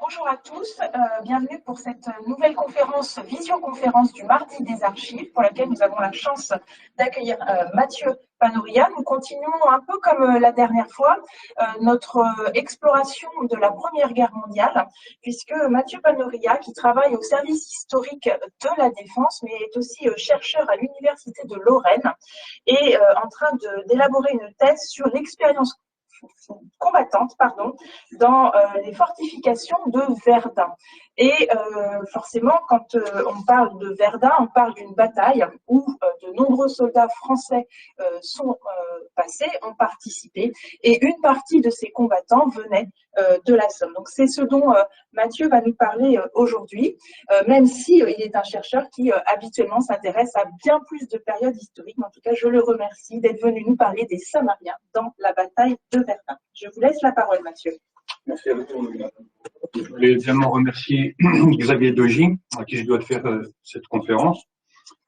Bonjour à tous, bienvenue pour cette nouvelle conférence, visioconférence du Mardi des Archives, pour laquelle nous avons la chance d'accueillir Mathieu Panoria. Nous continuons un peu comme la dernière fois notre exploration de la Première Guerre mondiale, puisque Mathieu Panoria, qui travaille au service historique de la Défense, mais est aussi chercheur à l'Université de Lorraine, est en train d'élaborer une thèse sur l'expérience combattante dans les fortifications de Verdun. Et forcément, quand on parle de Verdun, on parle d'une bataille où de nombreux soldats français sont passés, ont participé, et une partie de ces combattants venait de la Somme. Donc c'est ce dont Mathieu va nous parler aujourd'hui, même si il est un chercheur qui habituellement s'intéresse à bien plus de périodes historiques. Mais en tout cas, je le remercie d'être venu nous parler des Samariens dans la bataille de Verdun. Je vous laisse la parole, Mathieu. Merci à vous. Je voulais également remercier Xavier Dogy, à qui je dois faire cette conférence.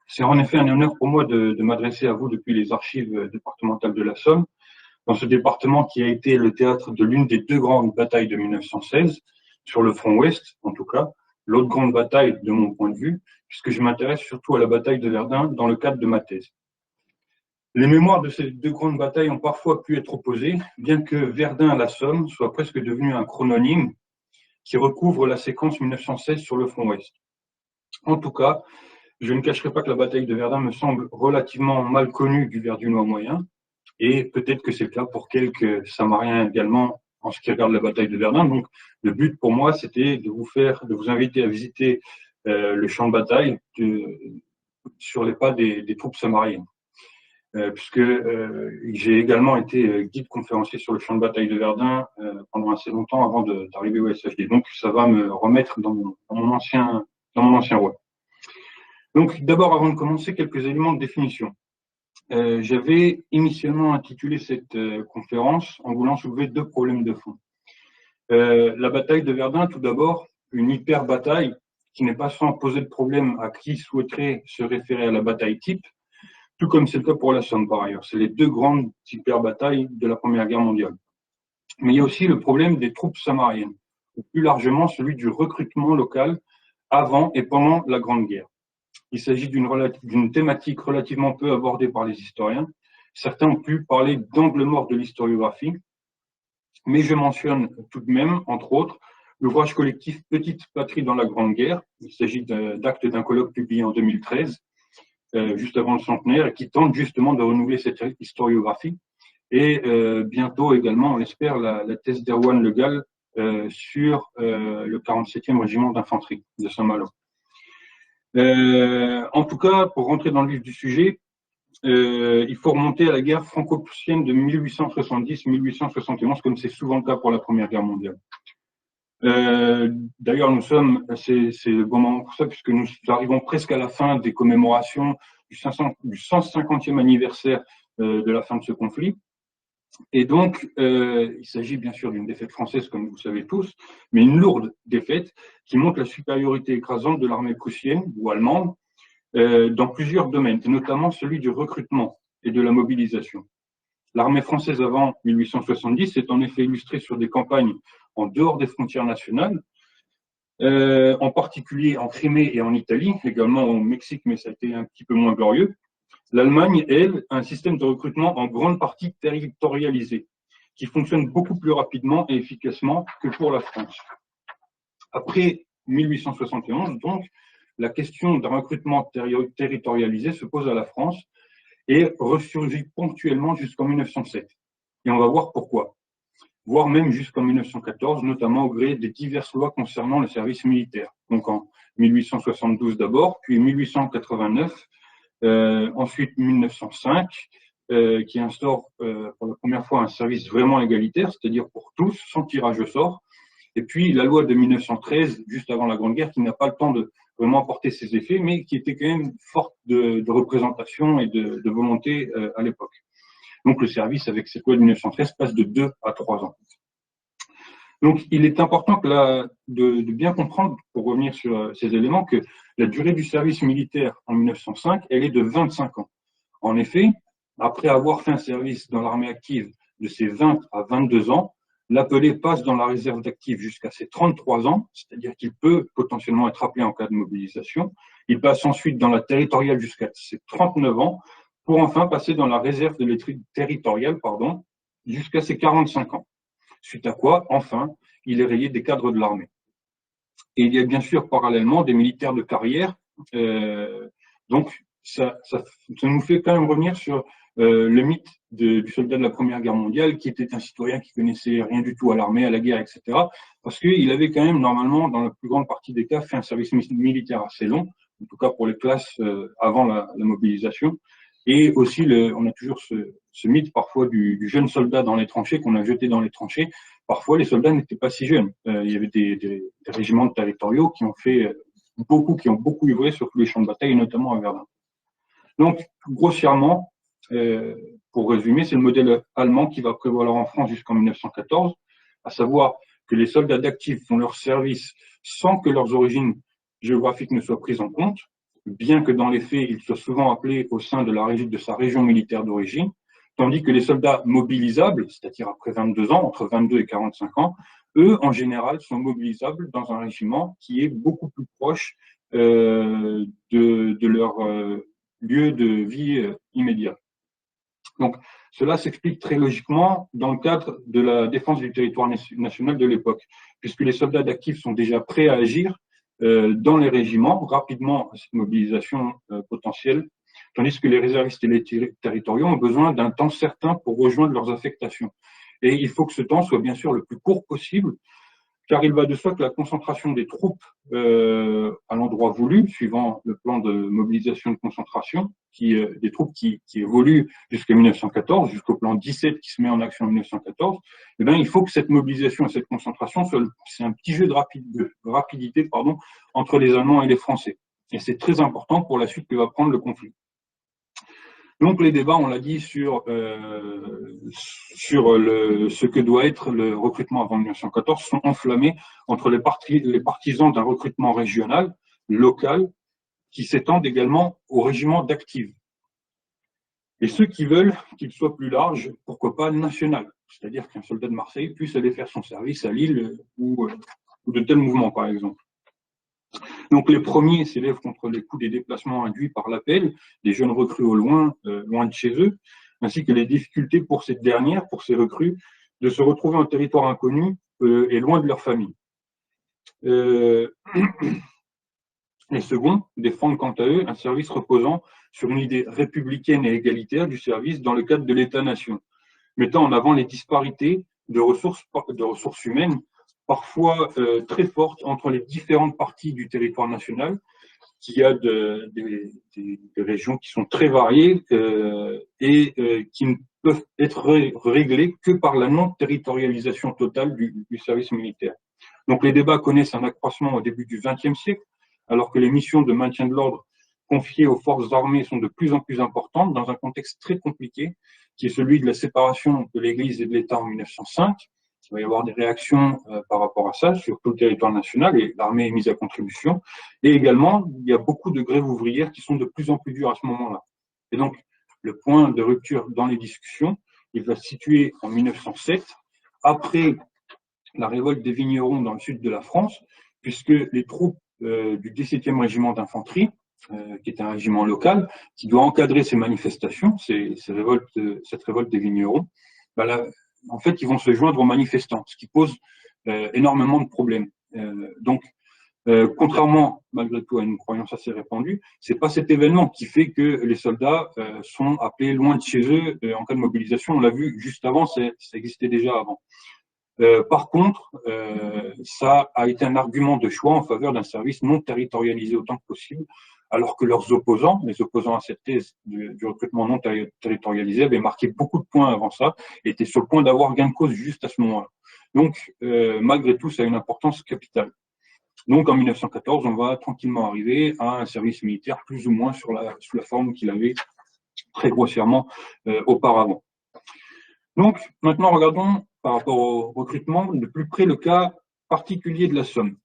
C'est en effet un honneur pour moi de m'adresser à vous depuis les archives départementales de la Somme, dans ce département qui a été le théâtre de l'une des deux grandes batailles de 1916, sur le front ouest en tout cas, l'autre grande bataille de mon point de vue, puisque je m'intéresse surtout à la bataille de Verdun dans le cadre de ma thèse. Les mémoires de ces deux grandes batailles ont parfois pu être opposées, bien que Verdun à la Somme soit presque devenu un chrononyme qui recouvre la séquence 1916 sur le front ouest. En tout cas, je ne cacherai pas que la bataille de Verdun me semble relativement mal connue du Verdunois moyen, et peut-être que c'est le cas pour quelques Samariens également en ce qui regarde la bataille de Verdun. Donc, le but pour moi, c'était de vous inviter à visiter le champ de bataille sur les pas des troupes samariennes. Puisque j'ai également été guide conférencier sur le champ de bataille de Verdun pendant assez longtemps avant d'arriver au SHD. Donc, ça va me remettre dans mon ancien rôle. Donc, d'abord, avant de commencer, quelques éléments de définition. J'avais initialement intitulé cette conférence en voulant soulever deux problèmes de fond. La bataille de Verdun, tout d'abord, une hyper-bataille qui n'est pas sans poser de problème à qui souhaiterait se référer à la bataille type, tout comme c'est le cas pour la Somme par ailleurs. C'est les deux grandes hyper-batailles de la Première Guerre mondiale. Mais il y a aussi le problème des troupes samariennes, ou plus largement celui du recrutement local avant et pendant la Grande Guerre. Il s'agit d'une thématique relativement peu abordée par les historiens. Certains ont pu parler d'angle mort de l'historiographie, mais je mentionne tout de même, entre autres, l'ouvrage collectif Petite patrie dans la Grande Guerre. Il s'agit d'actes d'un colloque publié en 2013, juste avant le centenaire, et qui tente justement de renouveler cette historiographie. Et bientôt également, on l'espère, la thèse d'Erwan Le Gall sur le 47e régiment d'infanterie de Saint-Malo. En tout cas, pour rentrer dans le vif du sujet, il faut remonter à la guerre franco-prussienne de 1870-1871, comme c'est souvent le cas pour la Première Guerre mondiale. D'ailleurs, c'est le bon moment pour ça, puisque nous arrivons presque à la fin des commémorations du 150e anniversaire de la fin de ce conflit. Et donc, il s'agit bien sûr d'une défaite française, comme vous savez tous, mais une lourde défaite qui montre la supériorité écrasante de l'armée prussienne ou allemande dans plusieurs domaines, et notamment celui du recrutement et de la mobilisation. L'armée française avant 1870 est en effet illustrée sur des campagnes en dehors des frontières nationales, en particulier en Crimée et en Italie, également au Mexique, mais ça a été un petit peu moins glorieux. L'Allemagne, elle, a un système de recrutement en grande partie territorialisé, qui fonctionne beaucoup plus rapidement et efficacement que pour la France. Après 1871, donc, la question d'un recrutement territorialisé se pose à la France et ressurgit ponctuellement jusqu'en 1907. Et on va voir pourquoi, voire même jusqu'en 1914, notamment au gré des diverses lois concernant le service militaire. Donc en 1872 d'abord, puis 1889, ensuite 1905, qui instaure pour la première fois un service vraiment égalitaire, c'est-à-dire pour tous, sans tirage au sort. Et puis la loi de 1913, juste avant la Grande Guerre, qui n'a pas le temps de vraiment porter ses effets, mais qui était quand même forte de représentation et de volonté à l'époque. Donc le service, avec cette loi de 1913, passe de 2 à 3 ans. Donc il est important de bien comprendre, pour revenir sur ces éléments, que la durée du service militaire en 1905, elle est de 25 ans. En effet, après avoir fait un service dans l'armée active de ses 20 à 22 ans, L'appelé passe dans la réserve d'actifs jusqu'à ses 33 ans, c'est-à-dire qu'il peut potentiellement être appelé en cas de mobilisation. Il passe ensuite dans la territoriale jusqu'à ses 39 ans, pour enfin passer dans la réserve de territoriale, jusqu'à ses 45 ans. Suite à quoi, enfin, il est rayé des cadres de l'armée. Et il y a bien sûr parallèlement des militaires de carrière. Donc, ça nous fait quand même revenir sur le mythe du soldat de la Première Guerre mondiale, qui était un citoyen qui connaissait rien du tout à l'armée, à la guerre, etc. Parce qu'il avait quand même, normalement, dans la plus grande partie des cas, fait un service militaire assez long, en tout cas pour les classes avant la mobilisation. Et aussi, on a toujours ce mythe parfois du jeune soldat dans les tranchées, qu'on a jeté dans les tranchées. Parfois, les soldats n'étaient pas si jeunes. Il y avait des régiments territoriaux qui ont beaucoup œuvré sur tous les champs de bataille, et notamment à Verdun. Donc, grossièrement, pour résumer, c'est le modèle allemand qui va prévaloir en France jusqu'en 1914, à savoir que les soldats d'actifs font leur service sans que leurs origines géographiques ne soient prises en compte, bien que dans les faits, ils soient souvent appelés au sein de sa région militaire d'origine, tandis que les soldats mobilisables, c'est-à-dire après 22 ans, entre 22 et 45 ans, eux, en général, sont mobilisables dans un régiment qui est beaucoup plus proche de leur lieu de vie immédiat. Donc, cela s'explique très logiquement dans le cadre de la défense du territoire national de l'époque, puisque les soldats d'actifs sont déjà prêts à agir dans les régiments, rapidement à cette mobilisation potentielle, tandis que les réservistes et les territoriaux ont besoin d'un temps certain pour rejoindre leurs affectations. Et il faut que ce temps soit bien sûr le plus court possible, car il va de soi que la concentration des troupes à l'endroit voulu, suivant le plan de mobilisation de concentration, des troupes qui évoluent jusqu'à 1914, jusqu'au plan 17 qui se met en action en 1914, eh bien, il faut que cette mobilisation et cette concentration c'est un petit jeu de rapidité entre les Allemands et les Français. Et c'est très important pour la suite que va prendre le conflit. Donc les débats, on l'a dit, sur ce que doit être le recrutement avant 1914 sont enflammés entre les partisans d'un recrutement régional, local, qui s'étendent également au régiment d'actifs. Et ceux qui veulent qu'il soit plus large, pourquoi pas national, c'est-à-dire qu'un soldat de Marseille puisse aller faire son service à Lille ou de tels mouvements, par exemple. Donc les premiers s'élèvent contre les coûts des déplacements induits par l'appel, des jeunes recrues au loin de chez eux, ainsi que les difficultés pour ces dernières, pour ces recrues, de se retrouver en territoire inconnu et loin de leur famille. Les seconds défendent quant à eux un service reposant sur une idée républicaine et égalitaire du service dans le cadre de l'État-nation, mettant en avant les disparités de ressources humaines parfois très fortes entre les différentes parties du territoire national, qui a des régions qui sont très variées et qui ne peuvent être réglées que par la non-territorialisation totale du service militaire. Donc les débats connaissent un accroissement au début du XXe siècle, alors que les missions de maintien de l'ordre confiées aux forces armées sont de plus en plus importantes dans un contexte très compliqué, qui est celui de la séparation de l'Église et de l'État en 1905. Il va y avoir des réactions par rapport à ça sur tout le territoire national et l'armée est mise à contribution. Et également, il y a beaucoup de grèves ouvrières qui sont de plus en plus dures à ce moment-là. Et donc, le point de rupture dans les discussions, il va se situer en 1907, après la révolte des vignerons dans le sud de la France, puisque les troupes du 17e régiment d'infanterie, qui est un régiment local, qui doit encadrer ces manifestations, cette révolte des vignerons, en fait, ils vont se joindre aux manifestants, ce qui pose énormément de problèmes. Donc, contrairement, malgré tout, à une croyance assez répandue, c'est pas cet événement qui fait que les soldats sont appelés loin de chez eux en cas de mobilisation. On l'a vu juste avant, ça existait déjà avant. Par contre, ça a été un argument de choix en faveur d'un service non territorialisé autant que possible, alors que leurs opposants, les opposants à cette thèse du recrutement non territorialisé, avaient marqué beaucoup de points avant ça et étaient sur le point d'avoir gain de cause juste à ce moment-là. Donc, malgré tout, ça a une importance capitale. Donc, en 1914, on va tranquillement arriver à un service militaire plus ou moins sous la forme qu'il avait très grossièrement auparavant. Donc, maintenant, regardons par rapport au recrutement de plus près le cas particulier de la Somme.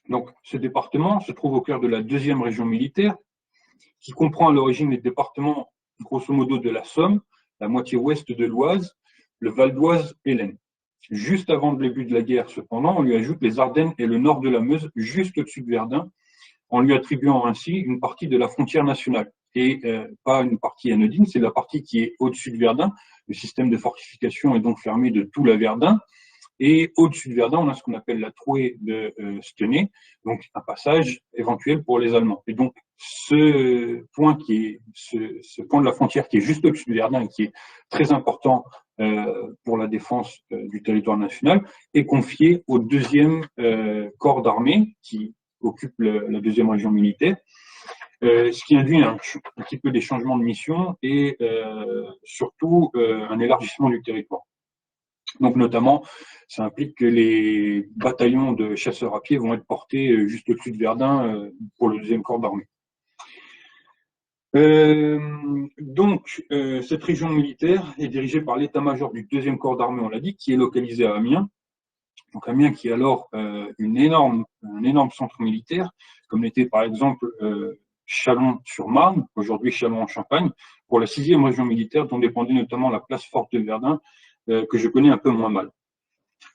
Donc, ce département se trouve au cœur de la 2e région militaire, qui comprend à l'origine les départements, grosso modo, de la Somme, la moitié ouest de l'Oise, le Val d'Oise et l'Aisne. Juste avant le début de la guerre, cependant, on lui ajoute les Ardennes et le nord de la Meuse, juste au-dessus de Verdun, en lui attribuant ainsi une partie de la frontière nationale. Et pas une partie anodine, c'est la partie qui est au-dessus de Verdun. Le système de fortification est donc fermé de tout la Verdun. Et au-dessus de Verdun, on a ce qu'on appelle la trouée de Stenay, donc un passage éventuel pour les Allemands. Et donc, ce point de la frontière qui est juste au-dessus de Verdun et qui est très important pour la défense du territoire national est confié au deuxième corps d'armée qui occupe la deuxième région militaire, ce qui induit un petit peu des changements de mission et surtout un élargissement du territoire. Donc notamment, ça implique que les bataillons de chasseurs à pied vont être portés juste au-dessus de Verdun pour le deuxième corps d'armée. Cette région militaire est dirigée par l'état-major du deuxième corps d'armée, on l'a dit, qui est localisé à Amiens. Donc Amiens qui est alors un énorme centre militaire, comme l'était par exemple Châlons-sur-Marne, aujourd'hui Châlons-en-Champagne, pour la 6e région militaire dont dépendait notamment la place forte de Verdun, que je connais un peu moins mal.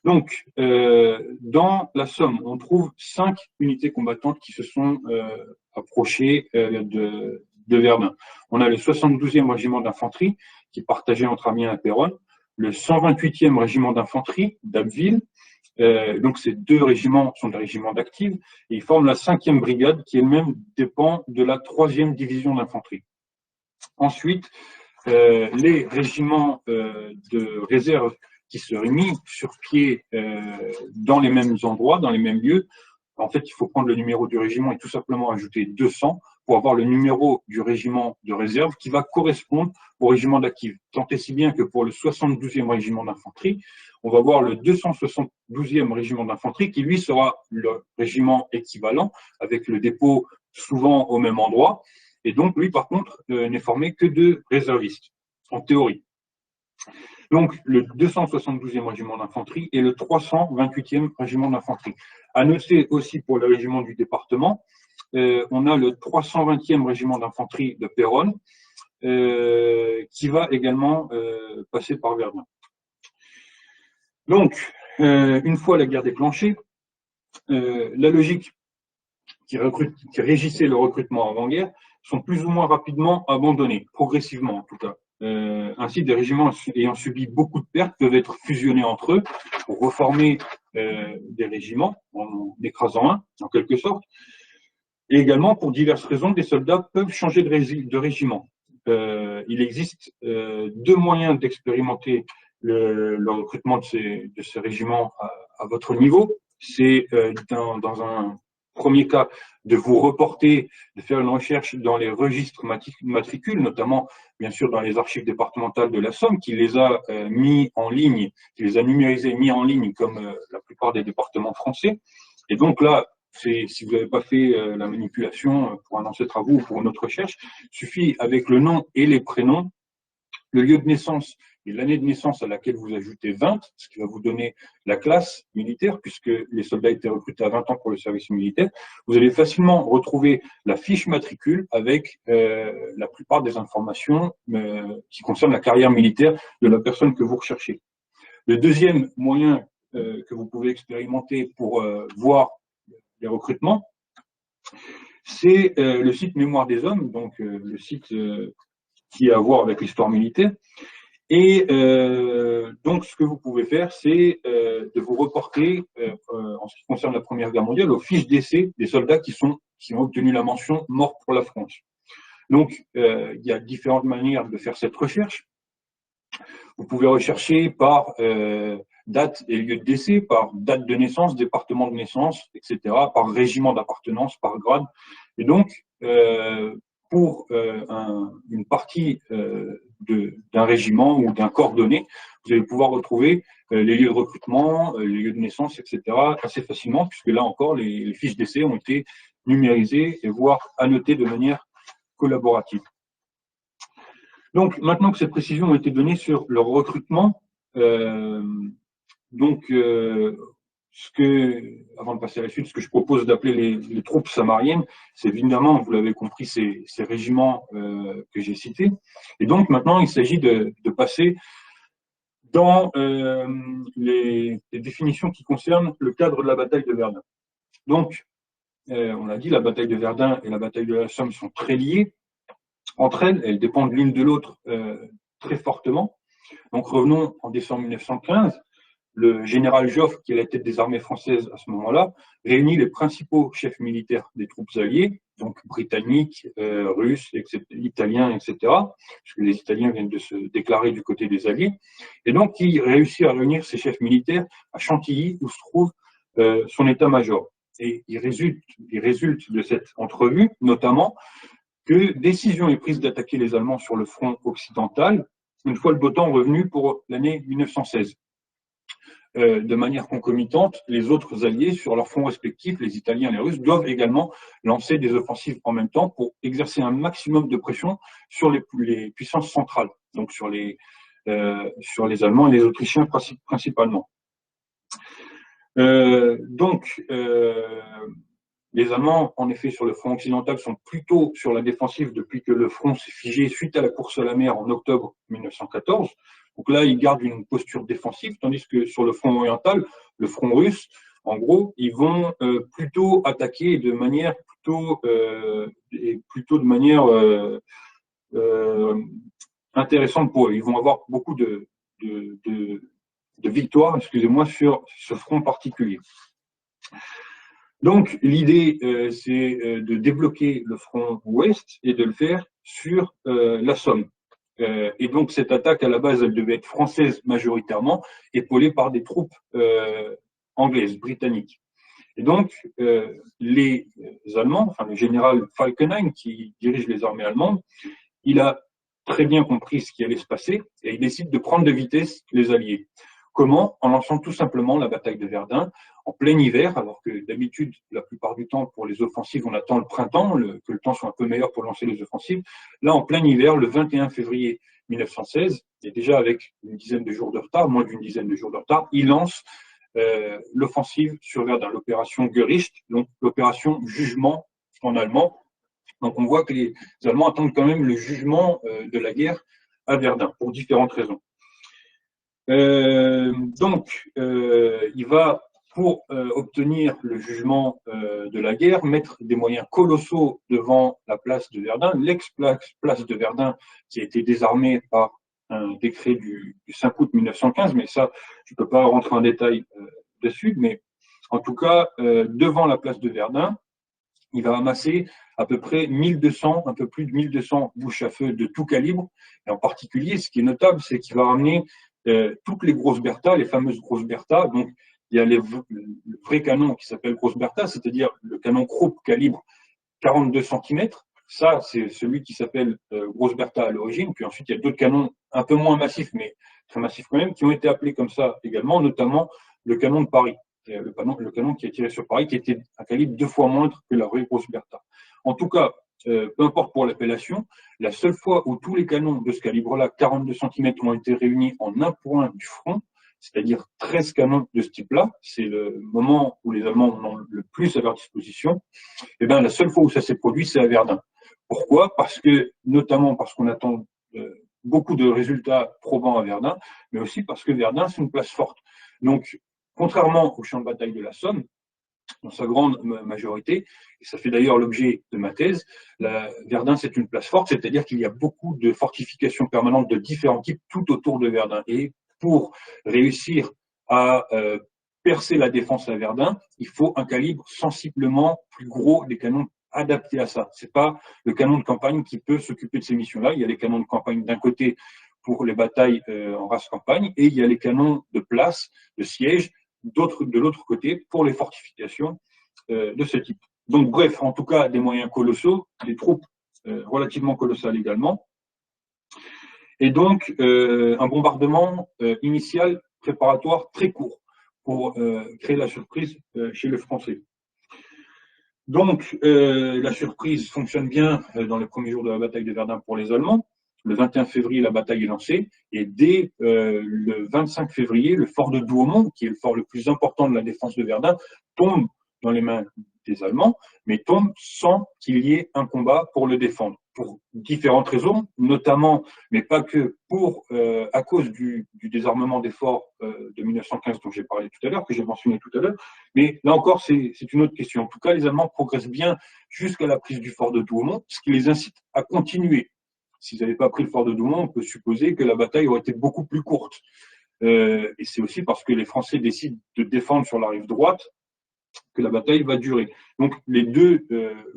Donc, dans la Somme, on trouve 5 unités combattantes qui se sont approchées de Verdun. On a le 72e régiment d'infanterie, qui partageait entre Amiens et Péronne, le 128e régiment d'infanterie d'Abbeville. Donc, ces 2 régiments sont des régiments d'actifs, et ils forment la 5e brigade, qui elle-même dépend de la 3e division d'infanterie. Ensuite, les régiments de réserve qui seraient mis sur pied dans les mêmes endroits, dans les mêmes lieux. En fait, il faut prendre le numéro du régiment et tout simplement ajouter 200 pour avoir le numéro du régiment de réserve qui va correspondre au régiment d'actifs. Tant et si bien que pour le 72e régiment d'infanterie, on va voir le 272e régiment d'infanterie qui, lui, sera le régiment équivalent avec le dépôt souvent au même endroit. Et donc, lui, par contre, n'est formé que de réservistes, en théorie. Donc, le 272e régiment d'infanterie et le 328e régiment d'infanterie. À noter aussi pour le régiment du département, on a le 320e régiment d'infanterie de Péronne, qui va également passer par Verdun. Donc, une fois la guerre déclenchée, la logique qui régissait le recrutement avant-guerre sont plus ou moins rapidement abandonnés, progressivement en tout cas. Ainsi, des régiments ayant subi beaucoup de pertes peuvent être fusionnés entre eux pour reformer des régiments en écrasant un, en quelque sorte. Et également, pour diverses raisons, des soldats peuvent changer de régiment. Il existe 2 moyens d'expérimenter le recrutement de ces régiments à votre niveau. C'est dans un premier cas, de vous reporter, de faire une recherche dans les registres matricules, notamment, bien sûr, dans les archives départementales de la Somme, qui les a mis en ligne, qui les a numérisés, mis en ligne, comme la plupart des départements français. Et donc là, si vous n'avez pas fait la manipulation pour un ancêtre à vous ou pour une autre recherche, il suffit avec le nom et les prénoms, le lieu de naissance et l'année de naissance à laquelle vous ajoutez 20, ce qui va vous donner la classe militaire, puisque les soldats étaient recrutés à 20 ans pour le service militaire. Vous allez facilement retrouver la fiche matricule avec la plupart des informations qui concernent la carrière militaire de la personne que vous recherchez. Le deuxième moyen que vous pouvez expérimenter pour voir les recrutements, c'est le site Mémoire des Hommes, donc le site qui a à voir avec l'histoire militaire. Et donc, ce que vous pouvez faire, c'est de vous reporter, en ce qui concerne la Première Guerre mondiale, aux fiches d'essai des soldats qui ont obtenu la mention « mort pour la France ». Donc, il y a différentes manières de faire cette recherche. Vous pouvez rechercher par date et lieu de décès, par date de naissance, département de naissance, etc., par régiment d'appartenance, par grade. Et donc, pour une partie d'un régiment ou d'un corps donné, vous allez pouvoir retrouver les lieux de recrutement, les lieux de naissance, etc., assez facilement, puisque là encore, les fiches d'essai ont été numérisées et voire annotées de manière collaborative. Donc, maintenant que ces précisions ont été données sur leur recrutement, avant de passer à la suite, ce que je propose d'appeler les troupes samariennes, c'est évidemment, vous l'avez compris, ces régiments que j'ai cités. Et donc, maintenant, il s'agit de passer dans les définitions qui concernent le cadre de la bataille de Verdun. Donc, on l'a dit, la bataille de Verdun et la bataille de la Somme sont très liées entre elles, elles dépendent l'une de l'autre très fortement. Donc revenons en décembre 1915, le général Joffre, qui est la tête des armées françaises à ce moment-là, réunit les principaux chefs militaires des troupes alliées, donc britanniques, russes, italiens, etc., puisque les Italiens viennent de se déclarer du côté des Alliés. Et donc, il réussit à réunir ces chefs militaires à Chantilly, où se trouve son état-major. Et il résulte de cette entrevue, notamment, que décision est prise d'attaquer les Allemands sur le front occidental, une fois le beau temps revenu pour l'année 1916. De manière concomitante, les autres alliés sur leurs fronts respectifs, les Italiens et les Russes, doivent également lancer des offensives en même temps pour exercer un maximum de pression sur les puissances centrales, donc sur les Allemands et les Autrichiens principalement. Les Allemands, en effet, sur le front occidental, sont plutôt sur la défensive depuis que le front s'est figé suite à la course à la mer en octobre 1914. Donc là, ils gardent une posture défensive, tandis que sur le front oriental, le front russe, en gros, ils vont plutôt attaquer de manière intéressante pour eux. Ils vont avoir beaucoup de victoires, excusez-moi, sur ce front particulier. Donc, l'idée, c'est de débloquer le front ouest et de le faire sur la Somme. Et donc, cette attaque, à la base, elle devait être française majoritairement, épaulée par des troupes anglaises, britanniques. Et donc, les Allemands, enfin le général Falkenhayn, qui dirige les armées allemandes, il a très bien compris ce qui allait se passer et il décide de prendre de vitesse les Alliés. Comment? En lançant tout simplement la bataille de Verdun en plein hiver, alors que d'habitude, la plupart du temps, pour les offensives, on attend le printemps, que le temps soit un peu meilleur pour lancer les offensives. Là, en plein hiver, le 21 février 1916, et déjà avec une dizaine de jours de retard, moins d'une dizaine de jours de retard, il lance l'offensive sur Verdun, l'opération Gericht, donc l'opération jugement en allemand. Donc on voit que les Allemands attendent quand même le jugement de la guerre à Verdun, pour différentes raisons. Il va, pour obtenir le jugement de la guerre, mettre des moyens colossaux devant la place de Verdun, l'ex-place de Verdun qui a été désarmée par un décret du 5 août 1915, mais ça, je ne peux pas rentrer en détail dessus, mais en tout cas, devant la place de Verdun, il va amasser à peu près 1200, un peu plus de 1200 bouches à feu de tout calibre, et en particulier, ce qui est notable, c'est qu'il va ramener toutes les grosses Bertha, les fameuses grosses Bertha. Donc, il y a le vrai canon qui s'appelle grosse Bertha, c'est-à-dire le canon Krupp calibre 42 cm. Ça, c'est celui qui s'appelle grosse Bertha à l'origine. Puis ensuite, il y a d'autres canons un peu moins massifs, mais très massifs quand même, qui ont été appelés comme ça également, notamment le canon de Paris. Le canon qui est tiré sur Paris, qui était un calibre 2 fois moindre que la vraie grosse Bertha. En tout cas, peu importe pour l'appellation, la seule fois où tous les canons de ce calibre-là, 42 cm, ont été réunis en un point du front, c'est-à-dire 13 canons de ce type-là, c'est le moment où les Allemands en ont le plus à leur disposition, et bien la seule fois où ça s'est produit, c'est à Verdun. Pourquoi? Notamment parce qu'on attend beaucoup de résultats probants à Verdun, mais aussi parce que Verdun, c'est une place forte. Donc, contrairement au champ de bataille de la Somme, dans sa grande majorité, et ça fait d'ailleurs l'objet de ma thèse, Verdun, c'est une place forte, c'est-à-dire qu'il y a beaucoup de fortifications permanentes de différents types tout autour de Verdun. Et pour réussir à percer la défense à Verdun, il faut un calibre sensiblement plus gros, des canons adaptés à ça. C'est pas le canon de campagne qui peut s'occuper de ces missions-là. Il y a les canons de campagne d'un côté pour les batailles en race campagne, et il y a les canons de place, de siège, de l'autre côté pour les fortifications de ce type. Donc bref, en tout cas, des moyens colossaux, des troupes relativement colossales également. Et donc, un bombardement initial préparatoire très court pour créer la surprise chez les Français. Donc, la surprise fonctionne bien dans les premiers jours de la bataille de Verdun pour les Allemands. Le 21 février, la bataille est lancée et dès le 25 février, le fort de Douaumont, qui est le fort le plus important de la défense de Verdun, tombe dans les mains des Allemands, mais tombe sans qu'il y ait un combat pour le défendre. pour différentes raisons, notamment, mais pas que, à cause du désarmement des forts de 1915 dont j'ai parlé tout à l'heure, que j'ai mentionné tout à l'heure. Mais là encore, c'est une autre question. En tout cas, les Allemands progressent bien jusqu'à la prise du fort de Douaumont, ce qui les incite à continuer. S'ils n'avaient pas pris le fort de Douaumont, on peut supposer que la bataille aurait été beaucoup plus courte. Et c'est aussi parce que les Français décident de défendre sur la rive droite que la bataille va durer. Donc les deux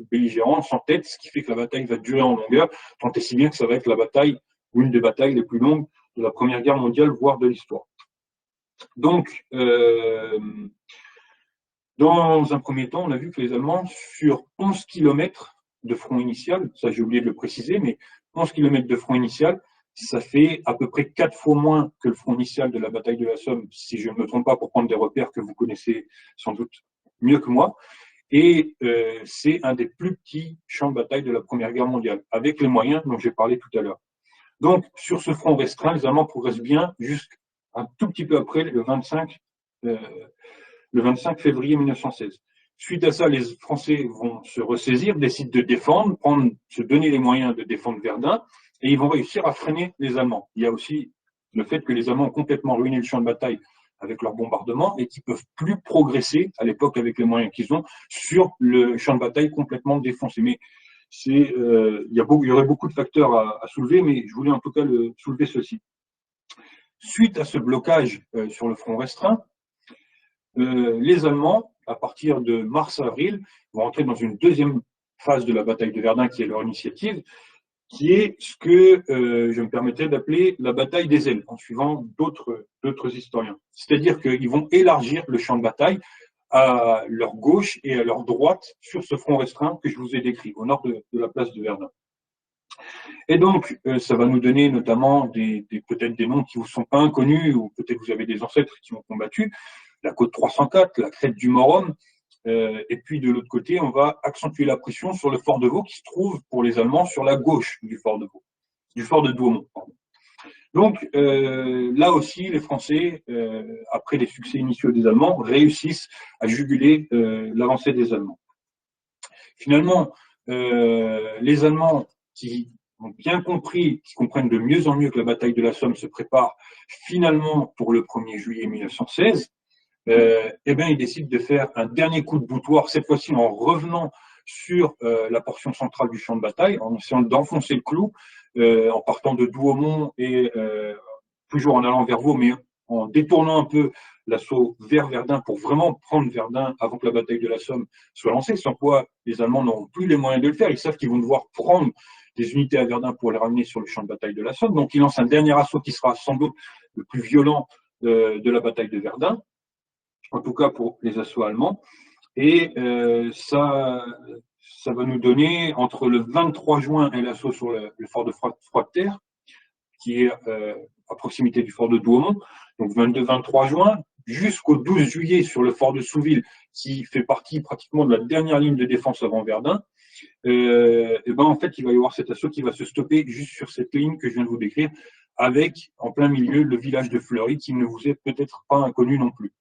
belligérants s'entêtent, ce qui fait que la bataille va durer en longueur, tant et si bien que ça va être la bataille, ou une des batailles les plus longues de la Première Guerre mondiale, voire de l'histoire. Donc, dans un premier temps, on a vu que les Allemands, sur 11 km de front initial, ça j'ai oublié de le préciser, mais 11 km de front initial, ça fait à peu près 4 fois moins que le front initial de la bataille de la Somme, si je ne me trompe pas, pour prendre des repères que vous connaissez sans doute mieux que moi. Et c'est un des plus petits champs de bataille de la Première Guerre mondiale, avec les moyens dont j'ai parlé tout à l'heure. Donc, sur ce front restreint, les Allemands progressent bien jusqu'à un tout petit peu après le 25 février 1916. Suite à ça, les Français vont se ressaisir, décident de défendre, se donner les moyens de défendre Verdun, et ils vont réussir à freiner les Allemands. Il y a aussi le fait que les Allemands ont complètement ruiné le champ de bataille avec leurs bombardements et qu'ils ne peuvent plus progresser, à l'époque avec les moyens qu'ils ont, sur le champ de bataille complètement défoncé. Mais il y aurait beaucoup de facteurs à soulever, mais je voulais en tout cas soulever ceci. Suite à ce blocage sur le front restreint, les Allemands, à partir de mars-avril, vont entrer dans une deuxième phase de la bataille de Verdun, qui est leur initiative, qui est ce que je me permettais d'appeler la bataille des ailes, en suivant d'autres historiens. C'est-à-dire qu'ils vont élargir le champ de bataille à leur gauche et à leur droite sur ce front restreint que je vous ai décrit, au nord de la place de Verdun. Et donc, ça va nous donner notamment peut-être des noms qui vous sont pas inconnus, ou peut-être vous avez des ancêtres qui ont combattu, la côte 304, la crête du Morum, et puis de l'autre côté, on va accentuer la pression sur le fort de Vaux qui se trouve pour les Allemands sur la gauche du fort de Vaux, du fort de Douaumont. Pardon. Donc là aussi, les Français, après les succès initiaux des Allemands, réussissent à juguler l'avancée des Allemands. Finalement, les Allemands qui ont bien compris, qui comprennent de mieux en mieux que la bataille de la Somme se prépare finalement pour le 1er juillet 1916, eh bien, ils décident de faire un dernier coup de boutoir, cette fois-ci en revenant sur la portion centrale du champ de bataille, en essayant d'enfoncer le clou, en partant de Douaumont et toujours en allant vers Vaux, mais en détournant un peu l'assaut vers Verdun pour vraiment prendre Verdun avant que la bataille de la Somme soit lancée, sans quoi les Allemands n'auront plus les moyens de le faire. Ils savent qu'ils vont devoir prendre des unités à Verdun pour les ramener sur le champ de bataille de la Somme. Donc, ils lancent un dernier assaut qui sera sans doute le plus violent de la bataille de Verdun, en tout cas pour les assauts allemands. Et ça va nous donner, entre le 23 juin et l'assaut sur le fort de Froide-Terre, qui est à proximité du fort de Douaumont, donc 22-23 juin, jusqu'au 12 juillet sur le fort de Souville, qui fait partie pratiquement de la dernière ligne de défense avant Verdun, et ben en fait, il va y avoir cet assaut qui va se stopper juste sur cette ligne que je viens de vous décrire, avec en plein milieu le village de Fleury, qui ne vous est peut-être pas inconnu non plus.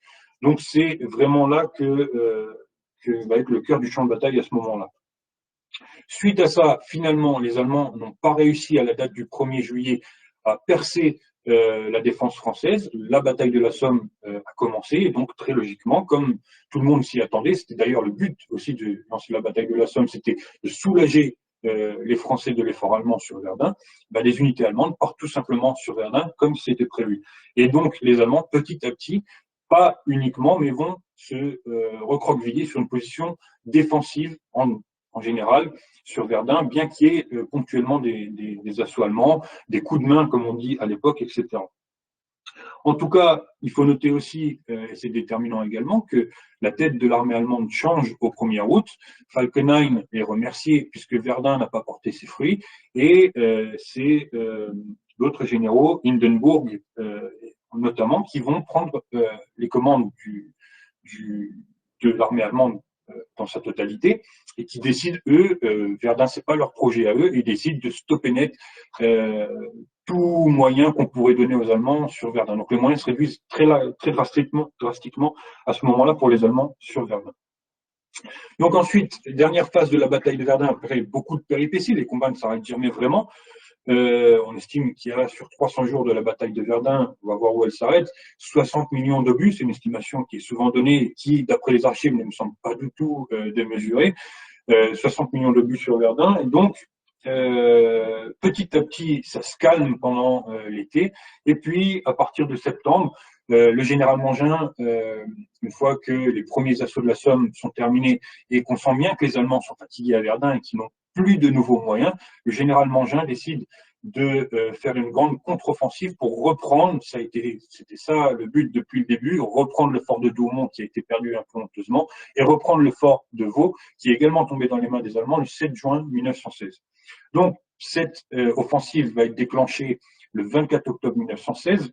Donc c'est vraiment là que va être le cœur du champ de bataille à ce moment-là. Suite à ça, finalement, les Allemands n'ont pas réussi à la date du 1er juillet à percer la défense française. La bataille de la Somme a commencé, et donc très logiquement, comme tout le monde s'y attendait, c'était d'ailleurs le but aussi de lancer la bataille de la Somme, c'était de soulager les Français de l'effort allemand sur Verdun. Ben, les unités allemandes partent tout simplement sur Verdun comme c'était prévu. Et donc les Allemands, petit à petit, pas uniquement, mais vont se recroqueviller sur une position défensive en général sur Verdun, bien qu'il y ait ponctuellement des assauts allemands, des coups de main, comme on dit à l'époque, etc. En tout cas, il faut noter aussi, et c'est déterminant également, que la tête de l'armée allemande change au 1er août. Falkenhayn est remercié puisque Verdun n'a pas porté ses fruits, et c'est d'autres généraux, Hindenburg notamment, qui vont prendre les commandes de l'armée allemande dans sa totalité, et qui décident, eux, Verdun, c'est pas leur projet à eux, ils décident de stopper net tout moyen qu'on pourrait donner aux Allemands sur Verdun. Donc les moyens se réduisent très drastiquement à ce moment-là pour les Allemands sur Verdun. Donc ensuite, dernière phase de la bataille de Verdun, après beaucoup de péripéties, les combats ne s'arrêtent jamais vraiment. On estime qu'il y a sur 300 jours de la bataille de Verdun, on va voir où elle s'arrête, 60 millions d'obus, c'est une estimation qui est souvent donnée et qui, d'après les archives, ne me semble pas du tout démesurée. 60 millions d'obus sur Verdun, et donc petit à petit, ça se calme pendant l'été, et puis à partir de septembre, le général Mangin, une fois que les premiers assauts de la Somme sont terminés et qu'on sent bien que les Allemands sont fatigués à Verdun et qu'ils n'ont plus de nouveaux moyens, le général Mangin décide de faire une grande contre-offensive pour reprendre, c'était ça le but depuis le début, reprendre le fort de Douaumont qui a été perdu un peu honteusement, et reprendre le fort de Vaux, qui est également tombé dans les mains des Allemands le 7 juin 1916. Donc, cette offensive va être déclenchée le 24 octobre 1916.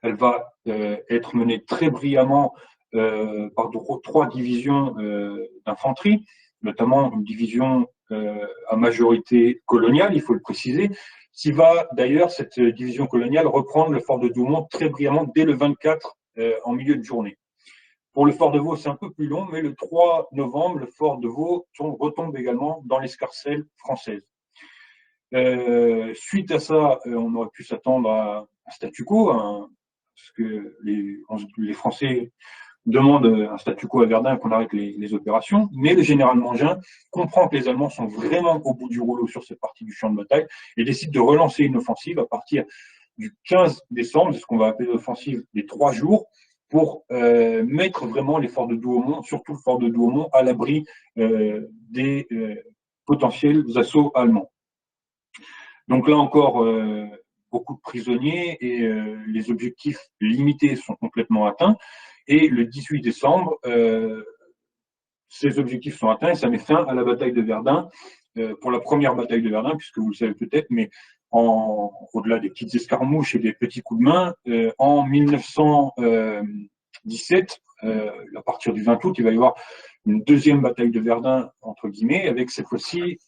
Elle va être menée très brillamment par trois divisions d'infanterie, notamment une division à majorité coloniale, il faut le préciser, qui va d'ailleurs, cette division coloniale, reprendre le fort de Douaumont très brillamment dès le 24 en milieu de journée. Pour le fort de Vaux, c'est un peu plus long, mais le 3 novembre, le fort de Vaux retombe également dans l'escarcelle française. Suite à ça, on aurait pu s'attendre à un statu quo, parce que les Français demandent un statu quo à Verdun, qu'on arrête les opérations, mais le général Mangin comprend que les Allemands sont vraiment au bout du rouleau sur cette partie du champ de bataille et décide de relancer une offensive à partir du 15 décembre, c'est ce qu'on va appeler l'offensive des 3 jours, pour mettre vraiment les forts de Douaumont, surtout le fort de Douaumont, à l'abri des potentiels assauts allemands. Donc là encore, beaucoup de prisonniers et les objectifs limités sont complètement atteints. Et le 18 décembre, ces objectifs sont atteints et ça met fin à la bataille de Verdun, pour la première bataille de Verdun, puisque vous le savez peut-être, mais au-delà des petites escarmouches et des petits coups de main, en 1917, à partir du 20 août, il va y avoir une deuxième bataille de Verdun, entre guillemets, avec cette fois-ci,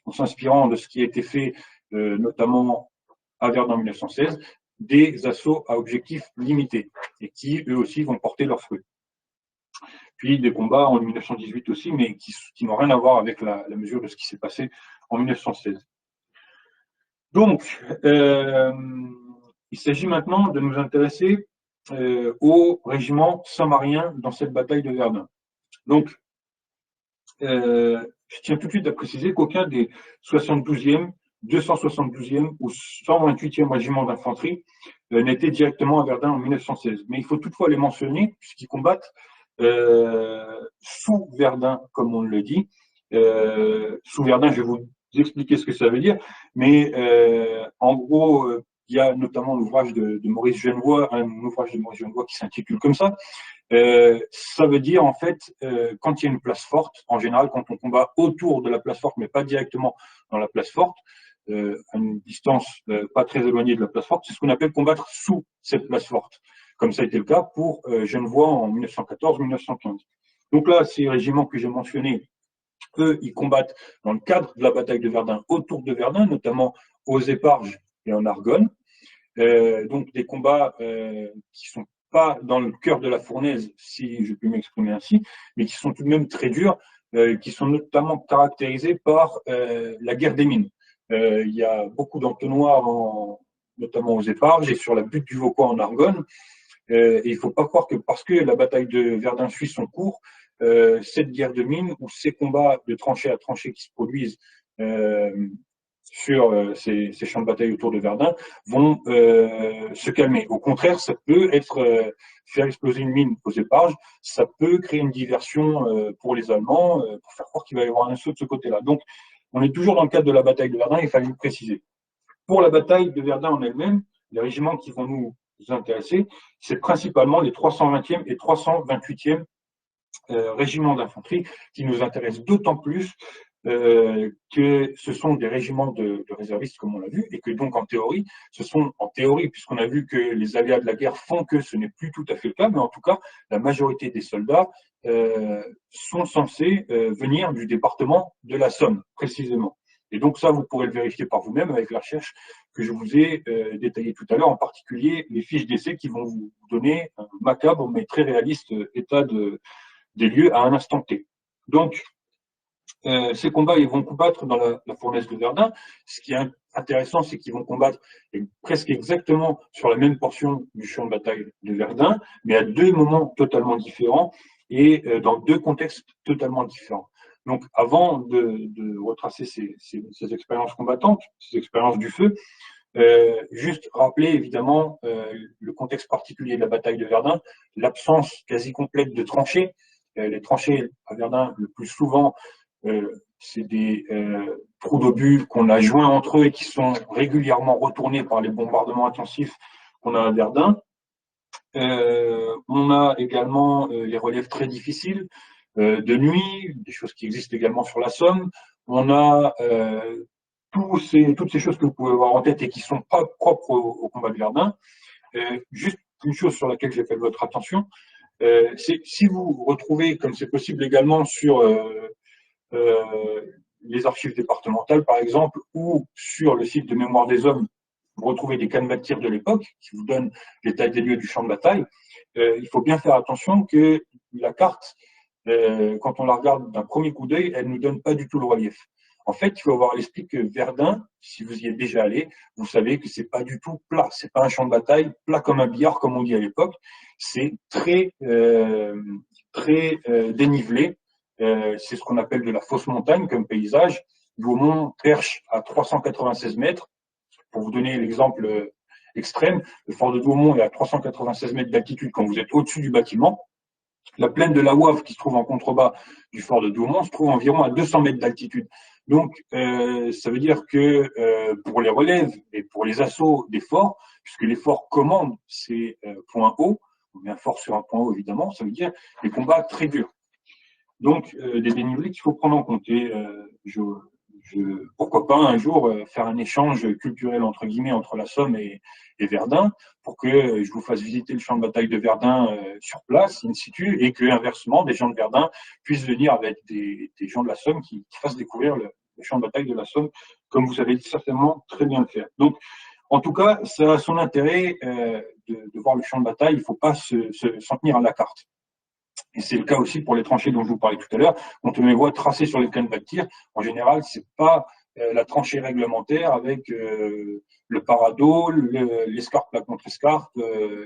en s'inspirant de ce qui a été fait notamment à Verdun en 1916, des assauts à objectifs limités et qui, eux aussi, vont porter leurs fruits. Puis des combats en 1918 aussi, mais qui n'ont rien à voir avec la mesure de ce qui s'est passé en 1916. Donc, il s'agit maintenant de nous intéresser au régiment samarien dans cette bataille de Verdun. Donc, je tiens tout de suite à préciser qu'aucun des 72e, 272e ou 128e régiments d'infanterie n'était directement à Verdun en 1916. Mais il faut toutefois les mentionner, puisqu'ils combattent sous Verdun, comme on le dit. Sous Verdun, je vais vous expliquer ce que ça veut dire, mais en gros, il y a notamment l'ouvrage de Maurice Genevoix, un ouvrage de Maurice Genevoix qui s'intitule comme ça. Ça veut dire en fait, quand il y a une place forte, en général quand on combat autour de la place forte, mais pas directement dans la place forte, à une distance pas très éloignée de la place forte, c'est ce qu'on appelle combattre sous cette place forte, comme ça a été le cas pour Genevoix en 1914-1915. Donc là, ces régiments que j'ai mentionnés, eux, ils combattent dans le cadre de la bataille de Verdun, autour de Verdun, notamment aux Éparges et en Argonne. Donc des combats qui sont pas dans le cœur de la fournaise, si je peux m'exprimer ainsi, mais qui sont tout de même très durs, qui sont notamment caractérisés par la guerre des mines. Il y a beaucoup d'entonnoirs, notamment aux Éparges et sur la butte du Vauquois en Argonne. Et il ne faut pas croire que parce que la bataille de Verdun suit son cours, cette guerre de mines ou ces combats de tranchée à tranchée qui se produisent sur ces champs de bataille autour de Verdun vont se calmer. Au contraire, ça peut être faire exploser une mine aux Éparges, ça peut créer une diversion pour les Allemands, pour faire croire qu'il va y avoir un assaut de ce côté-là. Donc, on est toujours dans le cadre de la bataille de Verdun, il fallait le préciser. Pour la bataille de Verdun en elle-même, les régiments qui vont nous intéresser, c'est principalement les 320e et 328e régiments d'infanterie qui nous intéressent d'autant plus que ce sont des régiments de réservistes, comme on l'a vu, et que donc en théorie, puisqu'on a vu que les aléas de la guerre font que ce n'est plus tout à fait le cas, mais en tout cas, la majorité des soldats sont censés venir du département de la Somme, précisément. Et donc ça, vous pourrez le vérifier par vous-même avec la recherche que je vous ai détaillée tout à l'heure, en particulier les fiches d'essai qui vont vous donner un macabre mais très réaliste état des lieux à un instant T. Donc, ces combats, ils vont combattre dans la fournaise de Verdun. Ce qui est intéressant, c'est qu'ils vont combattre presque exactement sur la même portion du champ de bataille de Verdun, mais à deux moments totalement différents et dans deux contextes totalement différents. Donc, avant de retracer ces expériences combattantes, ces expériences du feu, juste rappeler évidemment le contexte particulier de la bataille de Verdun, l'absence quasi complète de tranchées. Les tranchées à Verdun, le plus souvent, c'est des trous d'obus qu'on a joints entre eux et qui sont régulièrement retournés par les bombardements intensifs qu'on a à Verdun. On a également les relèves très difficiles de nuit, des choses qui existent également sur la Somme. On a toutes ces choses que vous pouvez avoir en tête et qui sont pas propres au combat de Verdun. Juste une chose sur laquelle j'appelle votre attention, c'est si vous retrouvez, comme c'est possible également sur les archives départementales, par exemple, ou sur le site de Mémoire des Hommes, vous retrouvez des canevas de tir de l'époque qui vous donnent l'état des lieux du champ de bataille. Il faut bien faire attention que la carte, quand on la regarde d'un premier coup d'œil, elle ne nous donne pas du tout le relief. En fait, il faut avoir à l'esprit que Verdun, si vous y êtes déjà allé, vous savez que c'est pas du tout plat. C'est pas un champ de bataille plat comme un billard, comme on dit à l'époque. C'est très dénivelé. C'est ce qu'on appelle de la fausse montagne comme paysage. Douaumont perche à 396 mètres. Pour vous donner l'exemple extrême, le fort de Douaumont est à 396 mètres d'altitude quand vous êtes au-dessus du bâtiment. La plaine de la Wavre, qui se trouve en contrebas du fort de Douaumont, se trouve environ à 200 mètres d'altitude. Donc, ça veut dire que pour les relèves et pour les assauts des forts, puisque les forts commandent ces points hauts, on met un fort sur un point haut évidemment, ça veut dire des combats très durs. Donc, des dénivelés qu'il faut prendre en compte. Et pourquoi pas un jour faire un échange culturel entre guillemets entre la Somme et Verdun pour que je vous fasse visiter le champ de bataille de Verdun sur place, in situ, et que inversement des gens de Verdun puissent venir avec des gens de la Somme qui fassent découvrir le champ de bataille de la Somme, comme vous savez certainement très bien le faire. Donc, en tout cas, ça a son intérêt de voir le champ de bataille. Il ne faut pas s'en tenir à la carte. Et c'est le cas aussi pour les tranchées dont je vous parlais tout à l'heure. Quand on les voit tracées sur les canevas de tir, en général, c'est pas la tranchée réglementaire avec le parado, l'escarpe, la contre-escarpe,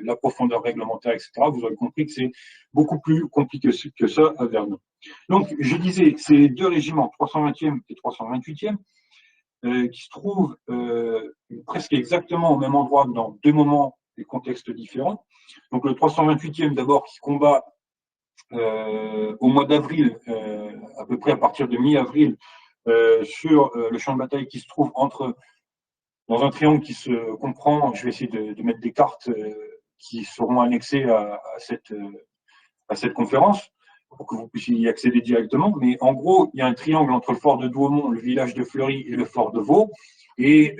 la profondeur réglementaire, etc. Vous aurez compris que c'est beaucoup plus compliqué que ça à Verdun. Donc, je disais, ces deux régiments, 320e et 328e, qui se trouvent presque exactement au même endroit dans deux moments et contextes différents. Donc, le 328e, d'abord, qui combat au mois d'avril, à peu près à partir de mi-avril, sur le champ de bataille qui se trouve dans un triangle qui se comprend. Je vais essayer de mettre des cartes qui seront annexées à cette conférence pour que vous puissiez y accéder directement. Mais en gros, il y a un triangle entre le fort de Douaumont, le village de Fleury et le fort de Vaux, et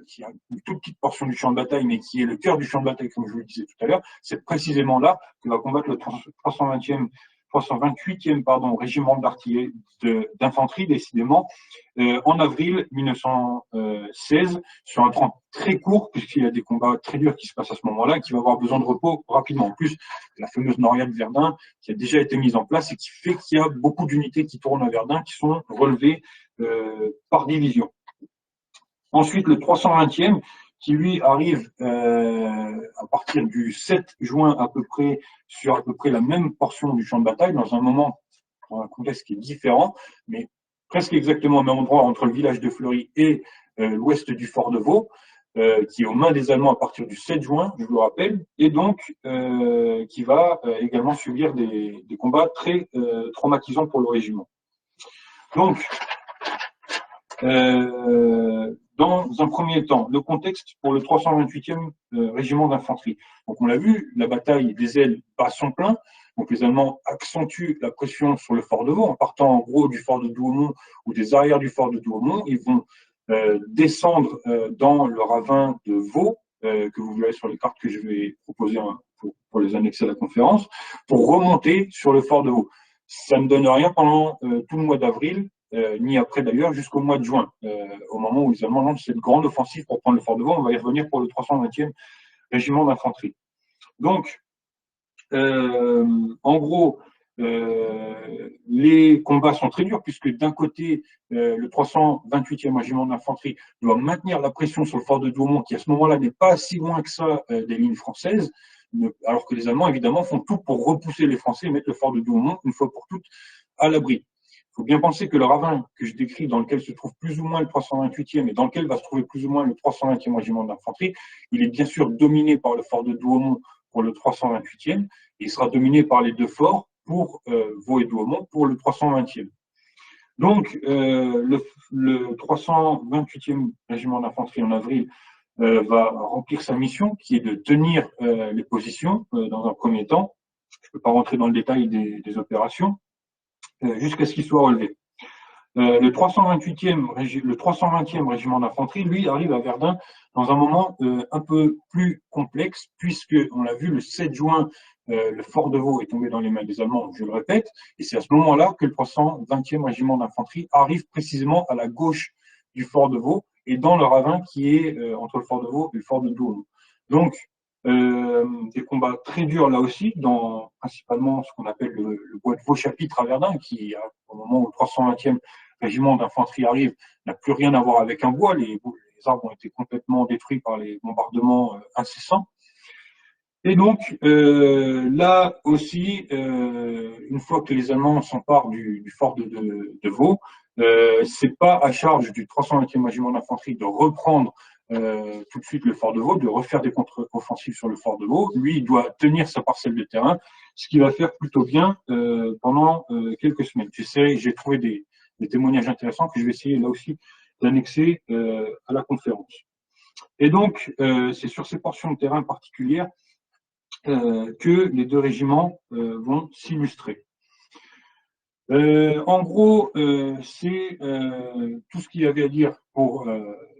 qui a une toute petite portion du champ de bataille, mais qui est le cœur du champ de bataille, comme je vous le disais tout à l'heure. C'est précisément là que va combattre le 328e régiment d'artillerie d'infanterie, décidément, en avril 1916, sur un temps très court, puisqu'il y a des combats très durs qui se passent à ce moment-là, et qui va avoir besoin de repos rapidement. En plus, la fameuse Noria de Verdun, qui a déjà été mise en place et qui fait qu'il y a beaucoup d'unités qui tournent à Verdun, qui sont relevées par division. Ensuite, le 320e, qui lui arrive à partir du 7 juin à peu près, sur à peu près la même portion du champ de bataille, dans un contexte qui est différent, mais presque exactement au même endroit entre le village de Fleury et l'ouest du fort de Vaux, qui est aux mains des Allemands à partir du 7 juin, je vous le rappelle, et donc qui va également subir des combats très traumatisants pour le régiment. Donc, dans un premier temps, le contexte pour le 328e régiment d'infanterie. Donc, on l'a vu, la bataille des ailes bat son plein. Donc, les Allemands accentuent la pression sur le fort de Vaux en partant en gros du fort de Douaumont ou des arrières du fort de Douaumont. Ils vont descendre dans le ravin de Vaux, que vous verrez sur les cartes que je vais proposer pour les annexer à la conférence, pour remonter sur le fort de Vaux. Ça ne donne rien pendant tout le mois d'avril, ni après d'ailleurs, jusqu'au mois de juin, au moment où les Allemands lancent cette grande offensive pour prendre le fort de Vaux. On va y revenir pour le 320e régiment d'infanterie. Donc, en gros, les combats sont très durs, puisque d'un côté, le 328e régiment d'infanterie doit maintenir la pression sur le fort de Douaumont, qui à ce moment-là n'est pas si loin que ça des lignes françaises, alors que les Allemands, évidemment, font tout pour repousser les Français et mettre le fort de Douaumont, une fois pour toutes, à l'abri. Il faut bien penser que le ravin que je décris, dans lequel se trouve plus ou moins le 328e et dans lequel va se trouver plus ou moins le 320e régiment d'infanterie, il est bien sûr dominé par le fort de Douaumont pour le 328e, et il sera dominé par les deux forts pour Vaux et Douaumont pour le 320e. Donc, le 328e régiment d'infanterie en avril va remplir sa mission, qui est de tenir les positions dans un premier temps. Je ne peux pas rentrer dans le détail des opérations, jusqu'à ce qu'il soit relevé. Le 320e régiment d'infanterie, lui, arrive à Verdun dans un moment un peu plus complexe, puisque, on l'a vu, le 7 juin, le fort de Vaux est tombé dans les mains des Allemands, je le répète, et c'est à ce moment-là que le 320e régiment d'infanterie arrive précisément à la gauche du fort de Vaux et dans le ravin qui est entre le fort de Vaux et le fort de Douaumont. Donc, des combats très durs là aussi, dans principalement ce qu'on appelle le bois de Vaux-Chapitre à Verdun, qui, au moment où le 320e régiment d'infanterie arrive, n'a plus rien à voir avec un bois. Les arbres ont été complètement détruits par les bombardements incessants. Et donc, là aussi, une fois que les Allemands s'emparent du fort de Vaux, c'est pas à charge du 320e régiment d'infanterie de reprendre tout de suite le fort de Vaux, de refaire des contre-offensives sur le fort de Vaux. Lui, il doit tenir sa parcelle de terrain, ce qu'il va faire plutôt bien pendant quelques semaines. J'ai trouvé des témoignages intéressants que je vais essayer là aussi d'annexer à la conférence. Et donc, c'est sur ces portions de terrain particulières que les deux régiments vont s'illustrer. En gros, c'est tout ce qu'il y avait à dire pour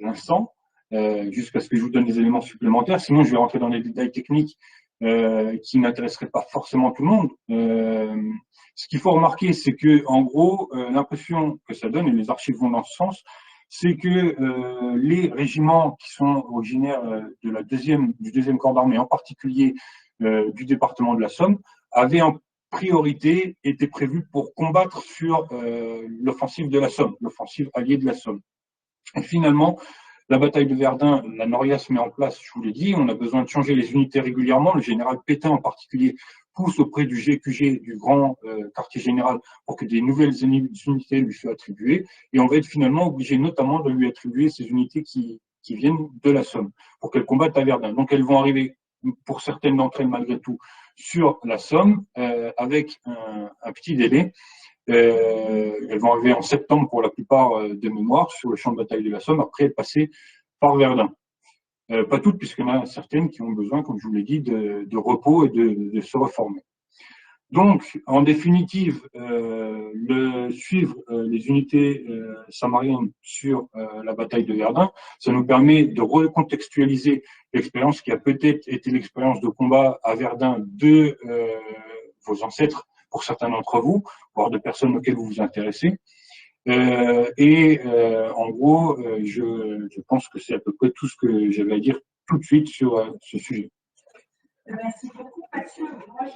l'instant, jusqu'à ce que je vous donne des éléments supplémentaires. Sinon, je vais rentrer dans les détails techniques qui n'intéresseraient pas forcément tout le monde. Ce qu'il faut remarquer, c'est que, en gros, l'impression que ça donne, et les archives vont dans ce sens, c'est que les régiments qui sont originaires du deuxième corps d'armée, en particulier du département de la Somme, avaient en priorité été prévus pour combattre sur l'offensive de la Somme, l'offensive alliée de la Somme. Et finalement, la bataille de Verdun, la Noria se met en place, je vous l'ai dit, on a besoin de changer les unités régulièrement. Le général Pétain en particulier pousse auprès du GQG, du grand quartier général, pour que des nouvelles unités lui soient attribuées. Et on va être finalement obligé notamment de lui attribuer ces unités qui viennent de la Somme, pour qu'elles combattent à Verdun. Donc elles vont arriver, pour certaines d'entre elles malgré tout, sur la Somme, avec un petit délai. Elles vont arriver en septembre pour la plupart des mémoires sur le champ de bataille de la Somme, après passer par Verdun. Pas toutes, puisqu'il y en a certaines qui ont besoin, comme je vous l'ai dit, de repos et de se reformer. Donc, en définitive, suivre les unités samariennes sur la bataille de Verdun, ça nous permet de recontextualiser l'expérience qui a peut-être été l'expérience de combat à Verdun de vos ancêtres, pour certains d'entre vous, voire de personnes auxquelles vous vous intéressez. En gros, je pense que c'est à peu près tout ce que j'avais à dire tout de suite sur ce sujet. Merci beaucoup, Mathieu. Moi,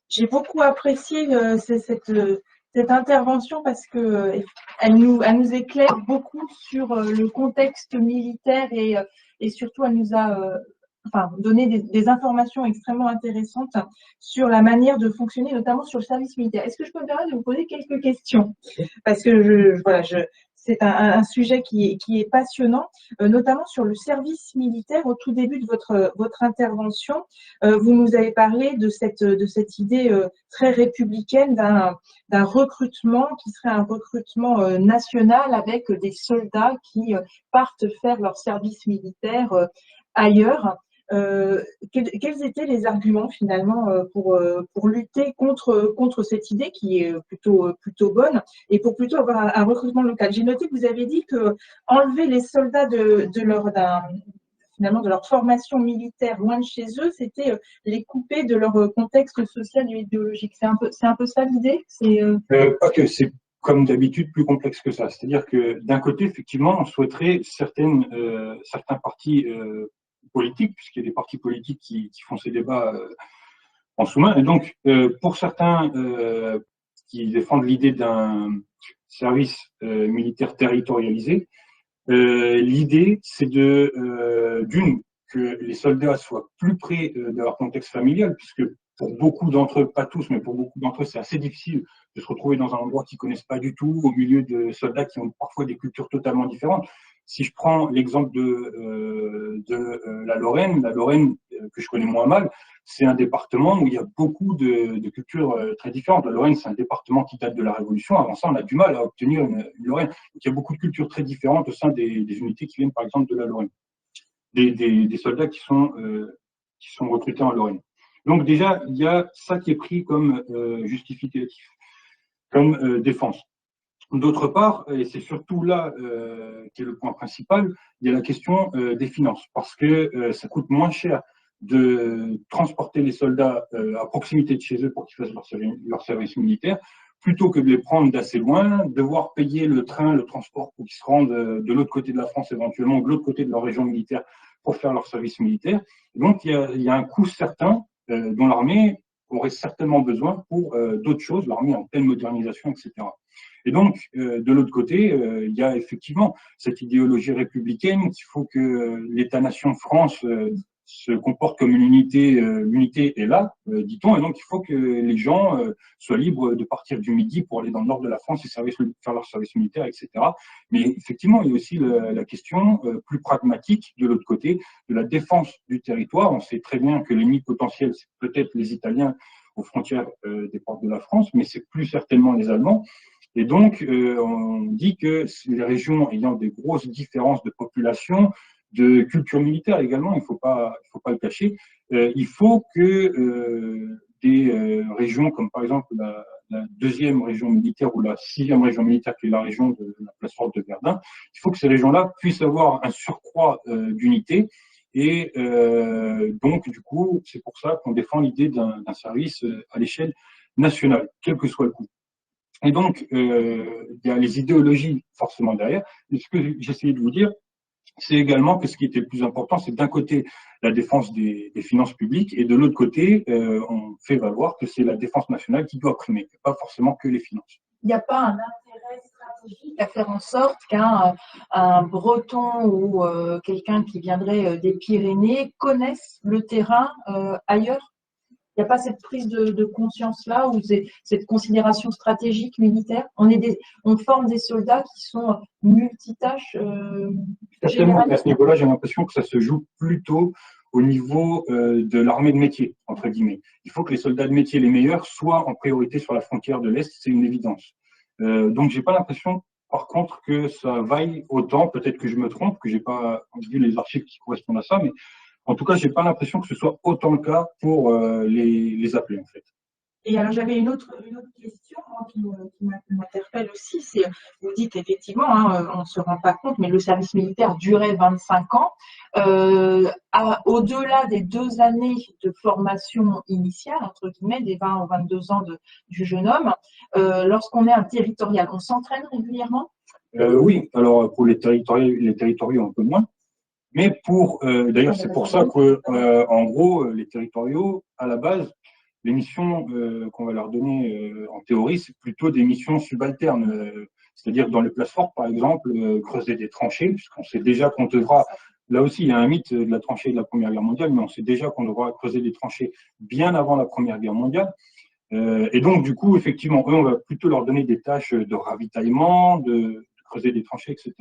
j'ai beaucoup apprécié cette intervention parce que elle nous éclaire beaucoup sur le contexte militaire et surtout elle nous a donné des informations extrêmement intéressantes sur la manière de fonctionner, notamment sur le service militaire. Est-ce que je peux me permettre de vous poser quelques questions? Parce que c'est un sujet qui est passionnant, notamment sur le service militaire. Au tout début de votre intervention, vous nous avez parlé de cette idée très républicaine d'un recrutement qui serait un recrutement national avec des soldats qui partent faire leur service militaire ailleurs. Quels étaient les arguments finalement pour lutter contre cette idée qui est plutôt bonne et pour plutôt avoir un recrutement local? J'ai noté que vous avez dit que enlever les soldats finalement de leur formation militaire loin de chez eux, c'était les couper de leur contexte social et idéologique. C'est un peu ça l'idée? Pas que, c'est comme d'habitude plus complexe que ça. C'est-à-dire que d'un côté, effectivement, on souhaiterait certains partis politiques, puisqu'il y a des partis politiques qui font ces débats en sous-main. Et donc, pour certains qui défendent l'idée d'un service militaire territorialisé, l'idée, c'est d'une, que les soldats soient plus près de leur contexte familial, puisque pour beaucoup d'entre eux, pas tous, mais pour beaucoup d'entre eux, c'est assez difficile de se retrouver dans un endroit qu'ils connaissent pas du tout, au milieu de soldats qui ont parfois des cultures totalement différentes. Si je prends l'exemple de la Lorraine que je connais moins mal, c'est un département où il y a beaucoup de cultures très différentes. La Lorraine, c'est un département qui date de la Révolution. Avant ça, on a du mal à obtenir une Lorraine. Donc, il y a beaucoup de cultures très différentes au sein des unités qui viennent, par exemple, de la Lorraine. Des soldats qui sont recrutés en Lorraine. Donc déjà, il y a ça qui est pris comme justificatif, comme défense. D'autre part, et c'est surtout là qui est le point principal, il y a la question des finances, parce que ça coûte moins cher de transporter les soldats à proximité de chez eux pour qu'ils fassent leur service militaire, plutôt que de les prendre d'assez loin, devoir payer le train, le transport pour qu'ils se rendent de l'autre côté de la France éventuellement, ou de l'autre côté de leur région militaire pour faire leur service militaire. Donc il y a un coût certain dont l'armée aurait certainement besoin pour d'autres choses, l'armée en pleine modernisation, etc. Et donc, de l'autre côté, il y a effectivement cette idéologie républicaine qu'il faut que l'État-nation France se comporte comme une unité. L'unité est là, dit-on, et donc il faut que les gens soient libres de partir du Midi pour aller dans le nord de la France et faire leur service militaire, etc. Mais effectivement, il y a aussi la question plus pragmatique de l'autre côté, de la défense du territoire. On sait très bien que l'ennemi potentiel, c'est peut-être les Italiens aux frontières des portes de la France, mais c'est plus certainement les Allemands. Et donc, on dit que les régions ayant des grosses différences de population, de culture militaire également, il faut pas le cacher, il faut que des régions comme par exemple la deuxième région militaire ou la sixième région militaire qui est la région de la place forte de Verdun, il faut que ces régions-là puissent avoir un surcroît d'unité. Et donc, du coup, c'est pour ça qu'on défend l'idée d'un service à l'échelle nationale, quel que soit le coût. Et donc, il y a les idéologies forcément derrière. Mais ce que j'essayais de vous dire, c'est également que ce qui était le plus important, c'est d'un côté la défense des finances publiques et de l'autre côté, on fait valoir que c'est la défense nationale qui doit primer, pas forcément que les finances. Il n'y a pas un intérêt stratégique à faire en sorte qu'un Breton ou quelqu'un qui viendrait des Pyrénées connaisse le terrain ailleurs? Il n'y a pas cette prise de conscience-là ou cette considération stratégique militaire? On forme des soldats qui sont multitâches À ce niveau-là, j'ai l'impression que ça se joue plutôt au niveau de l'armée de métier, entre guillemets. Il faut que les soldats de métier les meilleurs soient en priorité sur la frontière de l'Est, c'est une évidence. Donc, j'ai pas l'impression, par contre, que ça vaille autant. Peut-être que je me trompe, que j'ai pas vu les archives qui correspondent à ça, mais en tout cas, j'ai pas l'impression que ce soit autant le cas pour les appelés, en fait. Et alors, j'avais une autre question qui m'interpelle aussi. C'est, vous dites effectivement, hein, on ne se rend pas compte, mais le service militaire durait 25 ans. Au-delà des 2 années de formation initiale, entre guillemets, des 20 ou 22 ans du jeune homme, lorsqu'on est un territorial, on s'entraîne régulièrement? Oui, alors pour les territoriaux un peu moins. Mais d'ailleurs, c'est pour ça que, en gros, les territoriaux, à la base, les missions qu'on va leur donner en théorie, c'est plutôt des missions subalternes. C'est-à-dire dans les places fortes, par exemple, creuser des tranchées, puisqu'on sait déjà qu'on devra. Là aussi, il y a un mythe de la tranchée de la Première Guerre mondiale, mais on sait déjà qu'on devra creuser des tranchées bien avant la Première Guerre mondiale. Et donc, du coup, effectivement, eux, on va plutôt leur donner des tâches de ravitaillement, de creuser des tranchées, etc.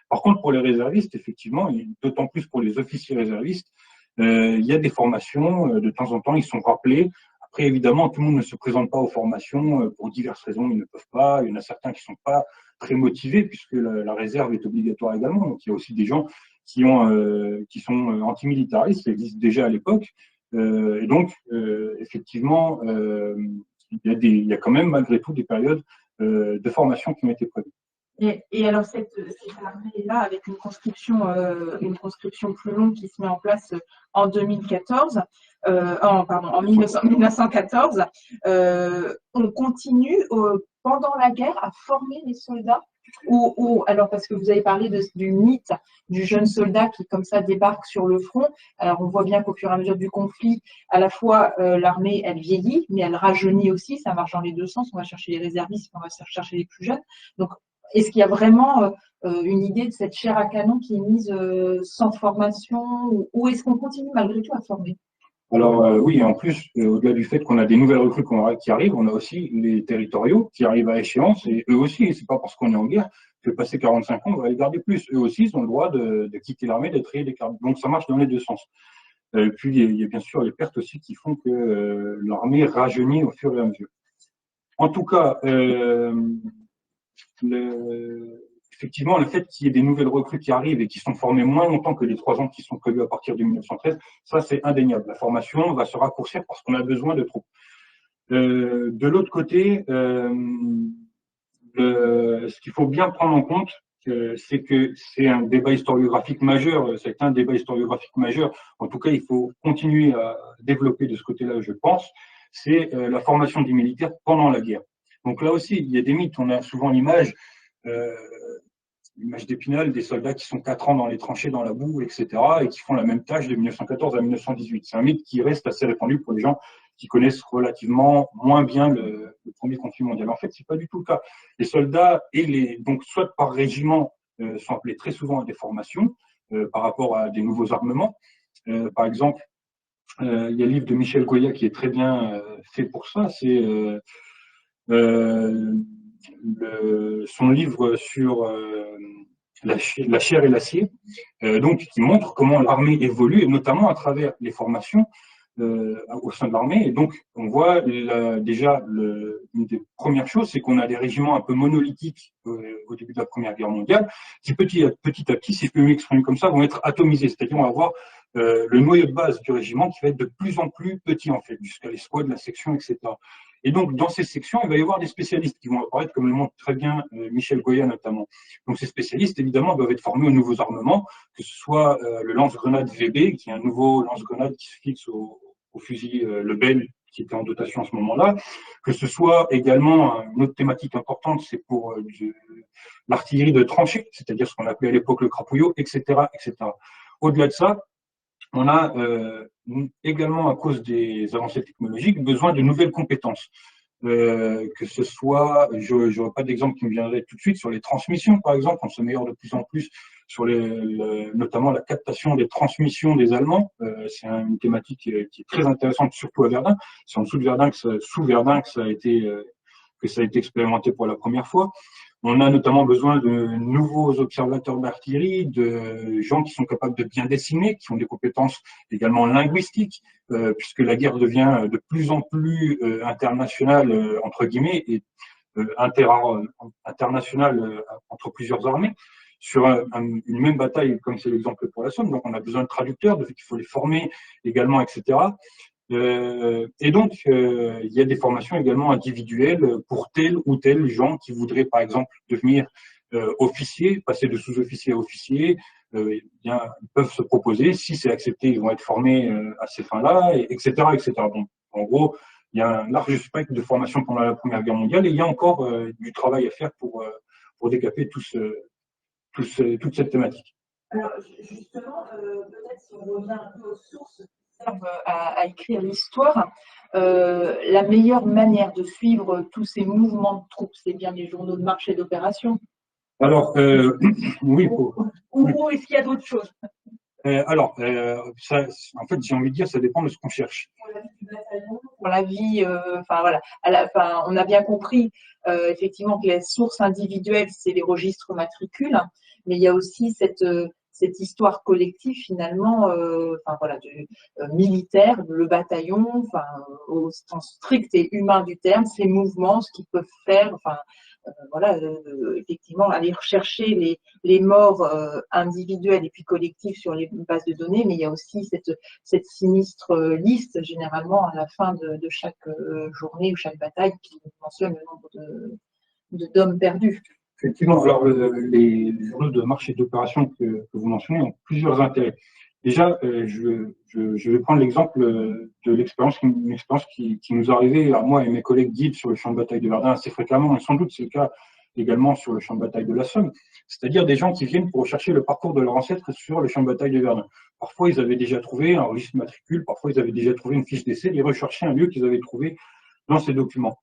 Par contre, pour les réservistes, effectivement, et d'autant plus pour les officiers réservistes, il y a des formations, de temps en temps, ils sont rappelés. Après, évidemment, tout le monde ne se présente pas aux formations, pour diverses raisons, ils ne peuvent pas. Il y en a certains qui ne sont pas très motivés, puisque la réserve est obligatoire également. Donc, il y a aussi des gens qui sont antimilitaristes, ça existe déjà à l'époque. Et donc, effectivement, il y a quand même, malgré tout, des périodes de formation qui ont été prévues. Et alors, cette armée-là, avec une conscription plus longue qui se met en place en 2014, en 1914, on continue pendant la guerre à former les soldats Alors, parce que vous avez parlé du mythe du jeune soldat qui, comme ça, débarque sur le front. Alors, on voit bien qu'au fur et à mesure du conflit, à la fois, l'armée, elle vieillit, mais elle rajeunit aussi. Ça marche dans les deux sens. On va chercher les réservistes, on va chercher les plus jeunes. Donc, est-ce qu'il y a vraiment une idée de cette chair à canon qui est mise sans formation, ou est-ce qu'on continue malgré tout à former? Alors oui, en plus, au-delà du fait qu'on a des nouvelles recrues qui arrivent, on a aussi les territoriaux qui arrivent à échéance, et eux aussi, c'est pas parce qu'on est en guerre que passé 45 ans, on va les garder plus. Eux aussi, ils ont le droit de quitter l'armée, d'être rayés des cartes. Donc ça marche dans les deux sens. Puis il y a bien sûr les pertes aussi qui font que l'armée rajeunit au fur et à mesure. En tout cas, effectivement, le fait qu'il y ait des nouvelles recrues qui arrivent et qui sont formées moins longtemps que les 3 ans qui sont prévus à partir de 1913, ça c'est indéniable. La formation va se raccourcir parce qu'on a besoin de troupes. De l'autre côté, ce qu'il faut bien prendre en compte, c'est que c'est un débat historiographique majeur, c'est un débat historiographique majeur, en tout cas il faut continuer à développer de ce côté-là, je pense, c'est la formation des militaires pendant la guerre. Donc là aussi, il y a des mythes, on a souvent euh, l'image d'Épinal, des soldats qui sont 4 ans dans les tranchées, dans la boue, etc., et qui font la même tâche de 1914 à 1918. C'est un mythe qui reste assez répandu pour les gens qui connaissent relativement moins bien le premier conflit mondial. En fait, c'est pas du tout le cas. Les soldats donc soit par régiment sont appelés très souvent à des formations par rapport à des nouveaux armements. Par exemple, il y a le livre de Michel Goya qui est très bien fait pour ça. C'est son livre sur la chair et l'acier, donc qui montre comment l'armée évolue, et notamment à travers les formations au sein de l'armée. Et donc, on voit déjà une des premières choses, c'est qu'on a des régiments un peu monolithiques au début de la Première Guerre mondiale, qui petit à petit, si je peux m'exprimer comme ça, vont être atomisés. C'est-à-dire, on va avoir le noyau de base du régiment qui va être de plus en plus petit, en fait, jusqu'à l'escouade, la section, etc. Et donc, dans ces sections, il va y avoir des spécialistes qui vont apparaître, comme le montre très bien Michel Goya notamment. Donc, ces spécialistes, évidemment, doivent être formés aux nouveaux armements, que ce soit le lance-grenade VB, qui est un nouveau lance-grenade qui se fixe au fusil Lebel, qui était en dotation à ce moment-là, que ce soit également une autre thématique importante, c'est pour l'artillerie de tranchée, c'est-à-dire ce qu'on appelait à l'époque le crapouillot, etc., etc. Au-delà de ça, on a également, à cause des avancées technologiques, besoin de nouvelles compétences. Que ce soit, je n'aurai pas d'exemple qui me viendrait tout de suite, sur les transmissions, par exemple, on s'améliore de plus en plus sur notamment la captation des transmissions des Allemands. C'est une thématique qui est très intéressante, surtout à Verdun. C'est en dessous de Verdun sous Verdun que ça a été expérimenté pour la première fois. On a notamment besoin de nouveaux observateurs d'artillerie, de gens qui sont capables de bien dessiner, qui ont des compétences également linguistiques, puisque la guerre devient de plus en plus internationale, entre guillemets, et internationale entre plusieurs armées, sur une même bataille, comme c'est l'exemple pour la Somme. Donc, on a besoin de traducteurs, il faut les former également, etc. Et donc, il y a des formations également individuelles pour tel ou tel gens qui voudraient, par exemple, devenir officier, passer de sous-officier à officier. Bien, ils peuvent se proposer. Si c'est accepté, ils vont être formés à ces fins-là, etc., etc. Donc, en gros, il y a un large spectre de formation pendant la Première Guerre mondiale et il y a encore du travail à faire pour décaper toute cette thématique. Alors, justement, peut-être si on revient un peu aux sources qui servent à écrire l'histoire, la meilleure manière de suivre tous ces mouvements de troupes, c'est bien les journaux de marche et d'opération. Alors, oui. Ou est-ce qu'il y a d'autres choses? En fait, j'ai envie de dire, ça dépend de ce qu'on cherche. Pour la vie du bataillon, pour la vie, enfin voilà, on a bien compris effectivement que les sources individuelles, c'est les registres matricules, mais il y a aussi cette histoire collective finalement, enfin voilà, militaire, le bataillon, enfin au sens strict et humain du terme, ces mouvements, ce qu'ils peuvent faire, enfin voilà, effectivement, aller rechercher les morts individuelles et puis collectives sur les bases de données, mais il y a aussi cette sinistre liste, généralement, à la fin de chaque journée ou chaque bataille, qui mentionne le nombre d'hommes perdus. Effectivement, alors les journaux de marche et d'opération que vous mentionnez ont plusieurs intérêts. Déjà, je vais prendre l'exemple de une expérience qui nous est arrivée à moi et mes collègues guides sur le champ de bataille de Verdun assez fréquemment, et sans doute c'est le cas également sur le champ de bataille de la Somme, c'est-à-dire des gens qui viennent pour rechercher le parcours de leur ancêtre sur le champ de bataille de Verdun. Parfois, ils avaient déjà trouvé un registre matricule, parfois, ils avaient déjà trouvé une fiche d'essai, ils recherchaient un lieu qu'ils avaient trouvé dans ces documents.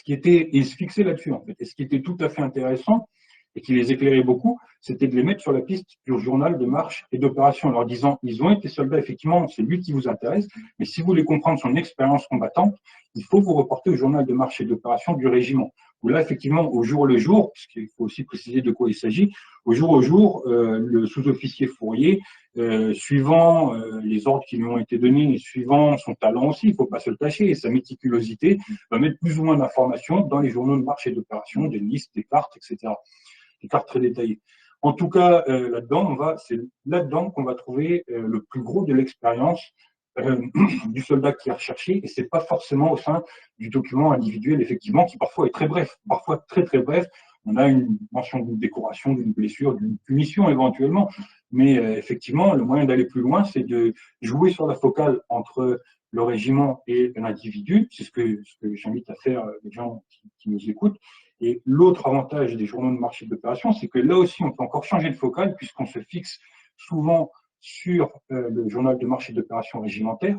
Ils se fixaient là-dessus, en fait. Et ce qui était tout à fait intéressant, et qui les éclairait beaucoup, c'était de les mettre sur la piste du journal de marche et d'opération, en leur disant, ils ont été soldats, effectivement, c'est lui qui vous intéresse, mais si vous voulez comprendre son expérience combattante, il faut vous reporter au journal de marche et d'opération du régiment. Où là, effectivement, au jour le jour, parce qu'il faut aussi préciser de quoi il s'agit, au jour, le sous-officier Fourier, suivant les ordres qui lui ont été donnés, et suivant son talent aussi, il ne faut pas se le cacher, et sa méticulosité, va mettre plus ou moins d'informations dans les journaux de marche et d'opération, des listes, des cartes, etc. Des cartes très détaillées. En tout cas, c'est là-dedans qu'on va trouver le plus gros de l'expérience du soldat qui est recherché, et c'est pas forcément au sein du document individuel, effectivement, qui parfois est très bref, parfois très très bref. On a une mention d'une décoration, d'une blessure, d'une punition éventuellement, mais effectivement, le moyen d'aller plus loin, c'est de jouer sur la focale entre le régiment et l'individu. C'est ce que j'invite à faire les gens qui nous écoutent. Et l'autre avantage des journaux de marche et d'opération, c'est que là aussi, on peut encore changer de focale, puisqu'on se fixe souvent sur le journal de marche et d'opération régimentaire.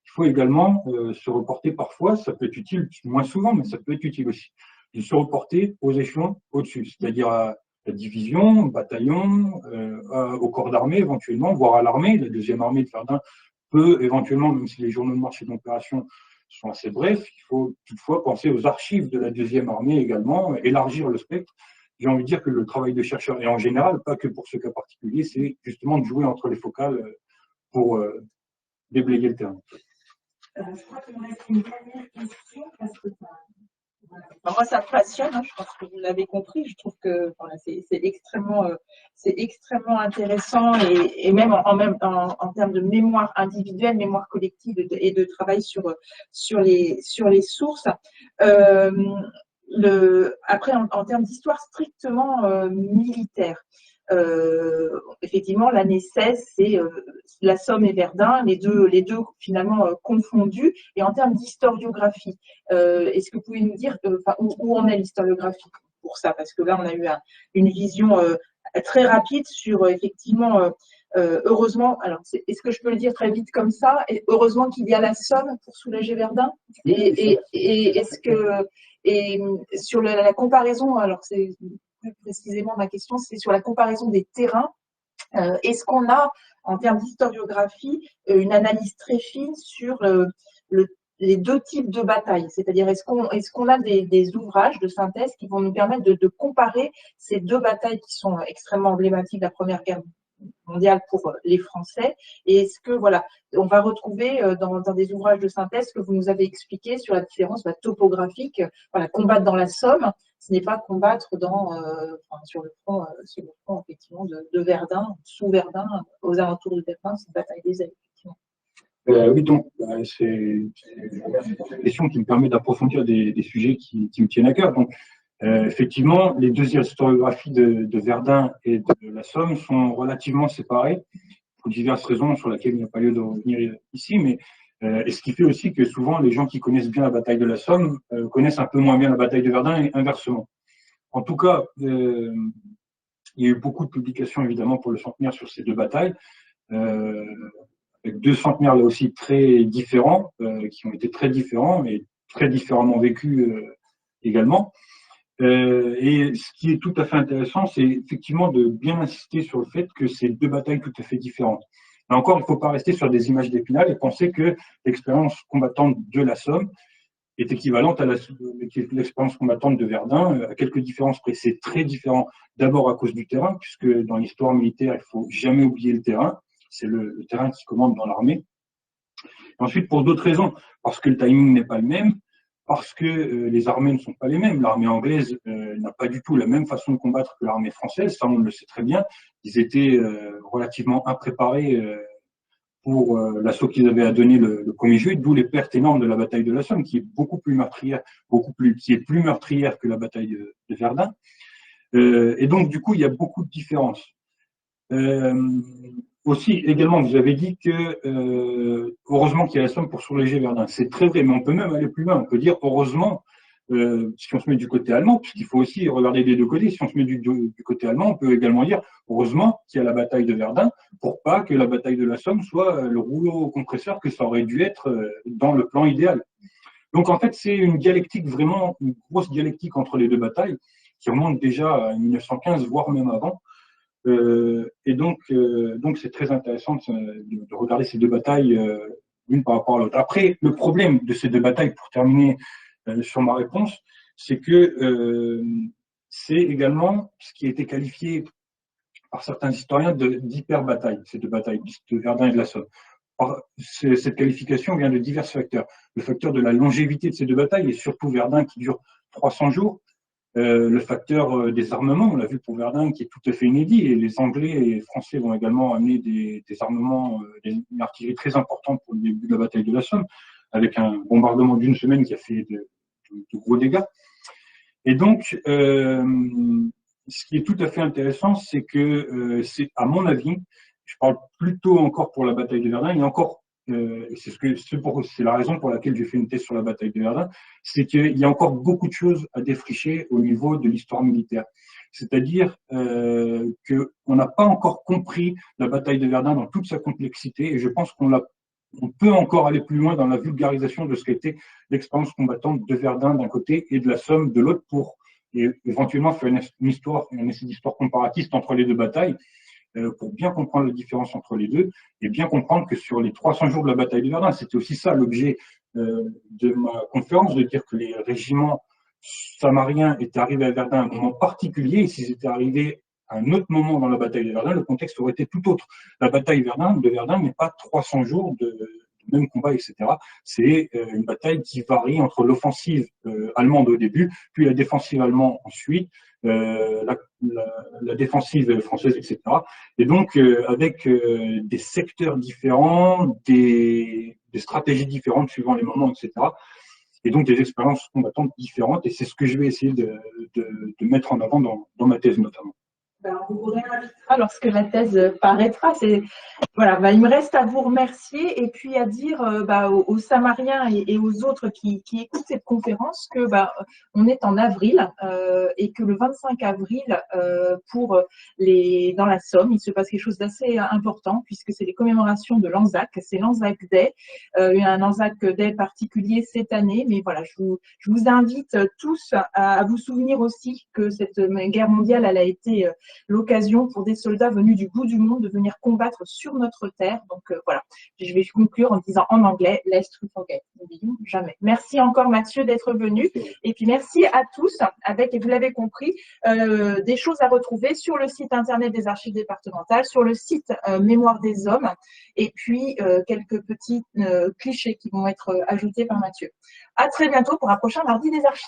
Il faut également se reporter parfois, ça peut être utile, moins souvent, mais ça peut être utile aussi, de se reporter aux échelons au-dessus, c'est-à-dire à la division, au bataillon, au corps d'armée éventuellement, voire à l'armée. La deuxième armée de Verdun peut éventuellement, même si les journaux de marche et d'opération sont assez brefs, il faut toutefois penser aux archives de la deuxième armée également, élargir le spectre. J'ai envie de dire que le travail de chercheur, et en général, pas que pour ce cas particulier, c'est justement de jouer entre les focales pour déblayer le terrain. Je crois qu'il me reste une dernière question parce que moi, ça me passionne, hein, je pense que vous l'avez compris. Je trouve que voilà, c'est extrêmement intéressant et même en termes de mémoire individuelle, mémoire collective et de travail sur les sources. Après, en termes d'histoire strictement militaire, effectivement, l'année 16, c'est la Somme et Verdun, les deux finalement confondus. Et en termes d'historiographie, est-ce que vous pouvez nous dire où en est l'historiographie pour ça? Parce que là, on a eu une vision très rapide sur effectivement, heureusement, alors est-ce que je peux le dire très vite comme ça? Et heureusement qu'il y a la Somme pour soulager Verdun. Et est-ce que sur la comparaison, alors c'est plus précisément ma question, c'est sur la comparaison des terrains. Est-ce qu'on a, en termes d'historiographie, une analyse très fine sur les deux types de batailles? C'est-à-dire, est-ce qu'on a des ouvrages de synthèse qui vont nous permettre de comparer ces deux batailles qui sont extrêmement emblématiques de la Première Guerre mondiale pour les Français? Et est-ce que, voilà, on va retrouver dans des ouvrages de synthèse que vous nous avez expliqué sur la différence topographique, voilà, combattre dans la Somme, ce n'est pas combattre sur le front effectivement de Verdun, sous Verdun, aux alentours de Verdun, c'est une bataille des ailes, effectivement. Oui, donc, c'est une question qui me permet d'approfondir des sujets qui me tiennent à cœur. Donc, effectivement, les deux historiographies de Verdun et de la Somme sont relativement séparées pour diverses raisons sur lesquelles il n'y a pas lieu de revenir ici, mais et ce qui fait aussi que souvent les gens qui connaissent bien la bataille de la Somme connaissent un peu moins bien la bataille de Verdun et inversement. En tout cas, il y a eu beaucoup de publications évidemment pour le centenaire sur ces deux batailles, avec deux centenaires là aussi très différents, qui ont été très différents et très différemment vécus également. Et ce qui est tout à fait intéressant, c'est effectivement de bien insister sur le fait que c'est deux batailles tout à fait différentes. Là encore, il ne faut pas rester sur des images d'Épinal et penser que l'expérience combattante de la Somme est équivalente à l'expérience combattante de Verdun, à quelques différences près. C'est très différent, d'abord à cause du terrain, puisque dans l'histoire militaire, il ne faut jamais oublier le terrain. C'est le terrain qui commande dans l'armée. Ensuite, pour d'autres raisons, parce que le timing n'est pas le même, parce que les armées ne sont pas les mêmes. L'armée anglaise n'a pas du tout la même façon de combattre que l'armée française, ça on le sait très bien. Ils étaient relativement impréparés pour l'assaut qu'ils avaient à donner le 1er juillet, d'où les pertes énormes de la bataille de la Somme, qui est beaucoup plus meurtrière, qui est plus meurtrière que la bataille de Verdun. Et donc, du coup, il y a beaucoup de différences. Aussi, également, vous avez dit que heureusement qu'il y a la Somme pour soulager Verdun. C'est très vrai, mais on peut même aller plus loin. On peut dire heureusement si on se met du côté allemand, puisqu'il faut aussi regarder des deux côtés, si on se met du côté allemand, on peut également dire, heureusement qu'il y a la bataille de Verdun, pour pas que la bataille de la Somme soit le rouleau compresseur que ça aurait dû être dans le plan idéal. Donc en fait, c'est une dialectique, vraiment une grosse dialectique entre les deux batailles, qui remonte déjà à 1915, voire même avant. Et donc c'est très intéressant de regarder ces deux batailles l'une par rapport à l'autre. Après, le problème de ces deux batailles, pour terminer sur ma réponse, c'est que c'est également ce qui a été qualifié par certains historiens d'hyper-bataille, ces deux batailles, de Verdun et de la Somme. Cette qualification vient de divers facteurs. Le facteur de la longévité de ces deux batailles, et surtout Verdun qui dure 300 jours, le facteur des armements, on l'a vu pour Verdun, qui est tout à fait inédit, et les Anglais et les Français vont également amener des armements, une artillerie très importante pour le début de la bataille de la Somme, avec un bombardement d'une semaine qui a fait de gros dégâts. Et donc, ce qui est tout à fait intéressant, c'est que, c'est, à mon avis, je parle plutôt encore pour la bataille de Verdun, et encore, c'est la raison pour laquelle j'ai fait une thèse sur la bataille de Verdun, c'est qu'il y a encore beaucoup de choses à défricher au niveau de l'histoire militaire. C'est-à-dire qu'on n'a pas encore compris la bataille de Verdun dans toute sa complexité, et je pense on peut encore aller plus loin dans la vulgarisation de ce qu'était l'expérience combattante de Verdun d'un côté et de la Somme de l'autre pour éventuellement faire une histoire, un essai d'histoire comparatiste entre les deux batailles pour bien comprendre la différence entre les deux et bien comprendre que sur les 300 jours de la bataille de Verdun, c'était aussi ça l'objet de ma conférence, de dire que les régiments samariens étaient arrivés à Verdun à un moment particulier et s'ils étaient arrivés à un autre moment dans la bataille de Verdun, le contexte aurait été tout autre. La bataille de Verdun n'est pas 300 jours de même combat, etc. C'est une bataille qui varie entre l'offensive allemande au début, puis la défensive allemande ensuite, la défensive française, etc. Et donc, avec des secteurs différents, des stratégies différentes suivant les moments, etc. Et donc des expériences combattantes différentes. Et c'est ce que je vais essayer de mettre en avant dans ma thèse notamment. Ben, on vous réinvitera lorsque la thèse paraîtra. Voilà, il me reste à vous remercier et puis à dire aux Samariens et aux autres qui écoutent cette conférence que on est en avril et que le 25 avril, dans la Somme, il se passe quelque chose d'assez important puisque c'est les commémorations de l'Anzac. C'est l'Anzac Day, un Anzac Day particulier cette année. Mais voilà, je vous invite tous à vous souvenir aussi que cette guerre mondiale, elle a été l'occasion pour des soldats venus du bout du monde de venir combattre sur notre terre. Donc voilà, je vais conclure en disant en anglais, lest we forget, n'oublions jamais. Merci encore Mathieu d'être venu et puis merci à tous avec, et vous l'avez compris, des choses à retrouver sur le site internet des archives départementales, sur le site Mémoire des hommes et puis quelques petits clichés qui vont être ajoutés par Mathieu. À très bientôt pour un prochain mardi des archives.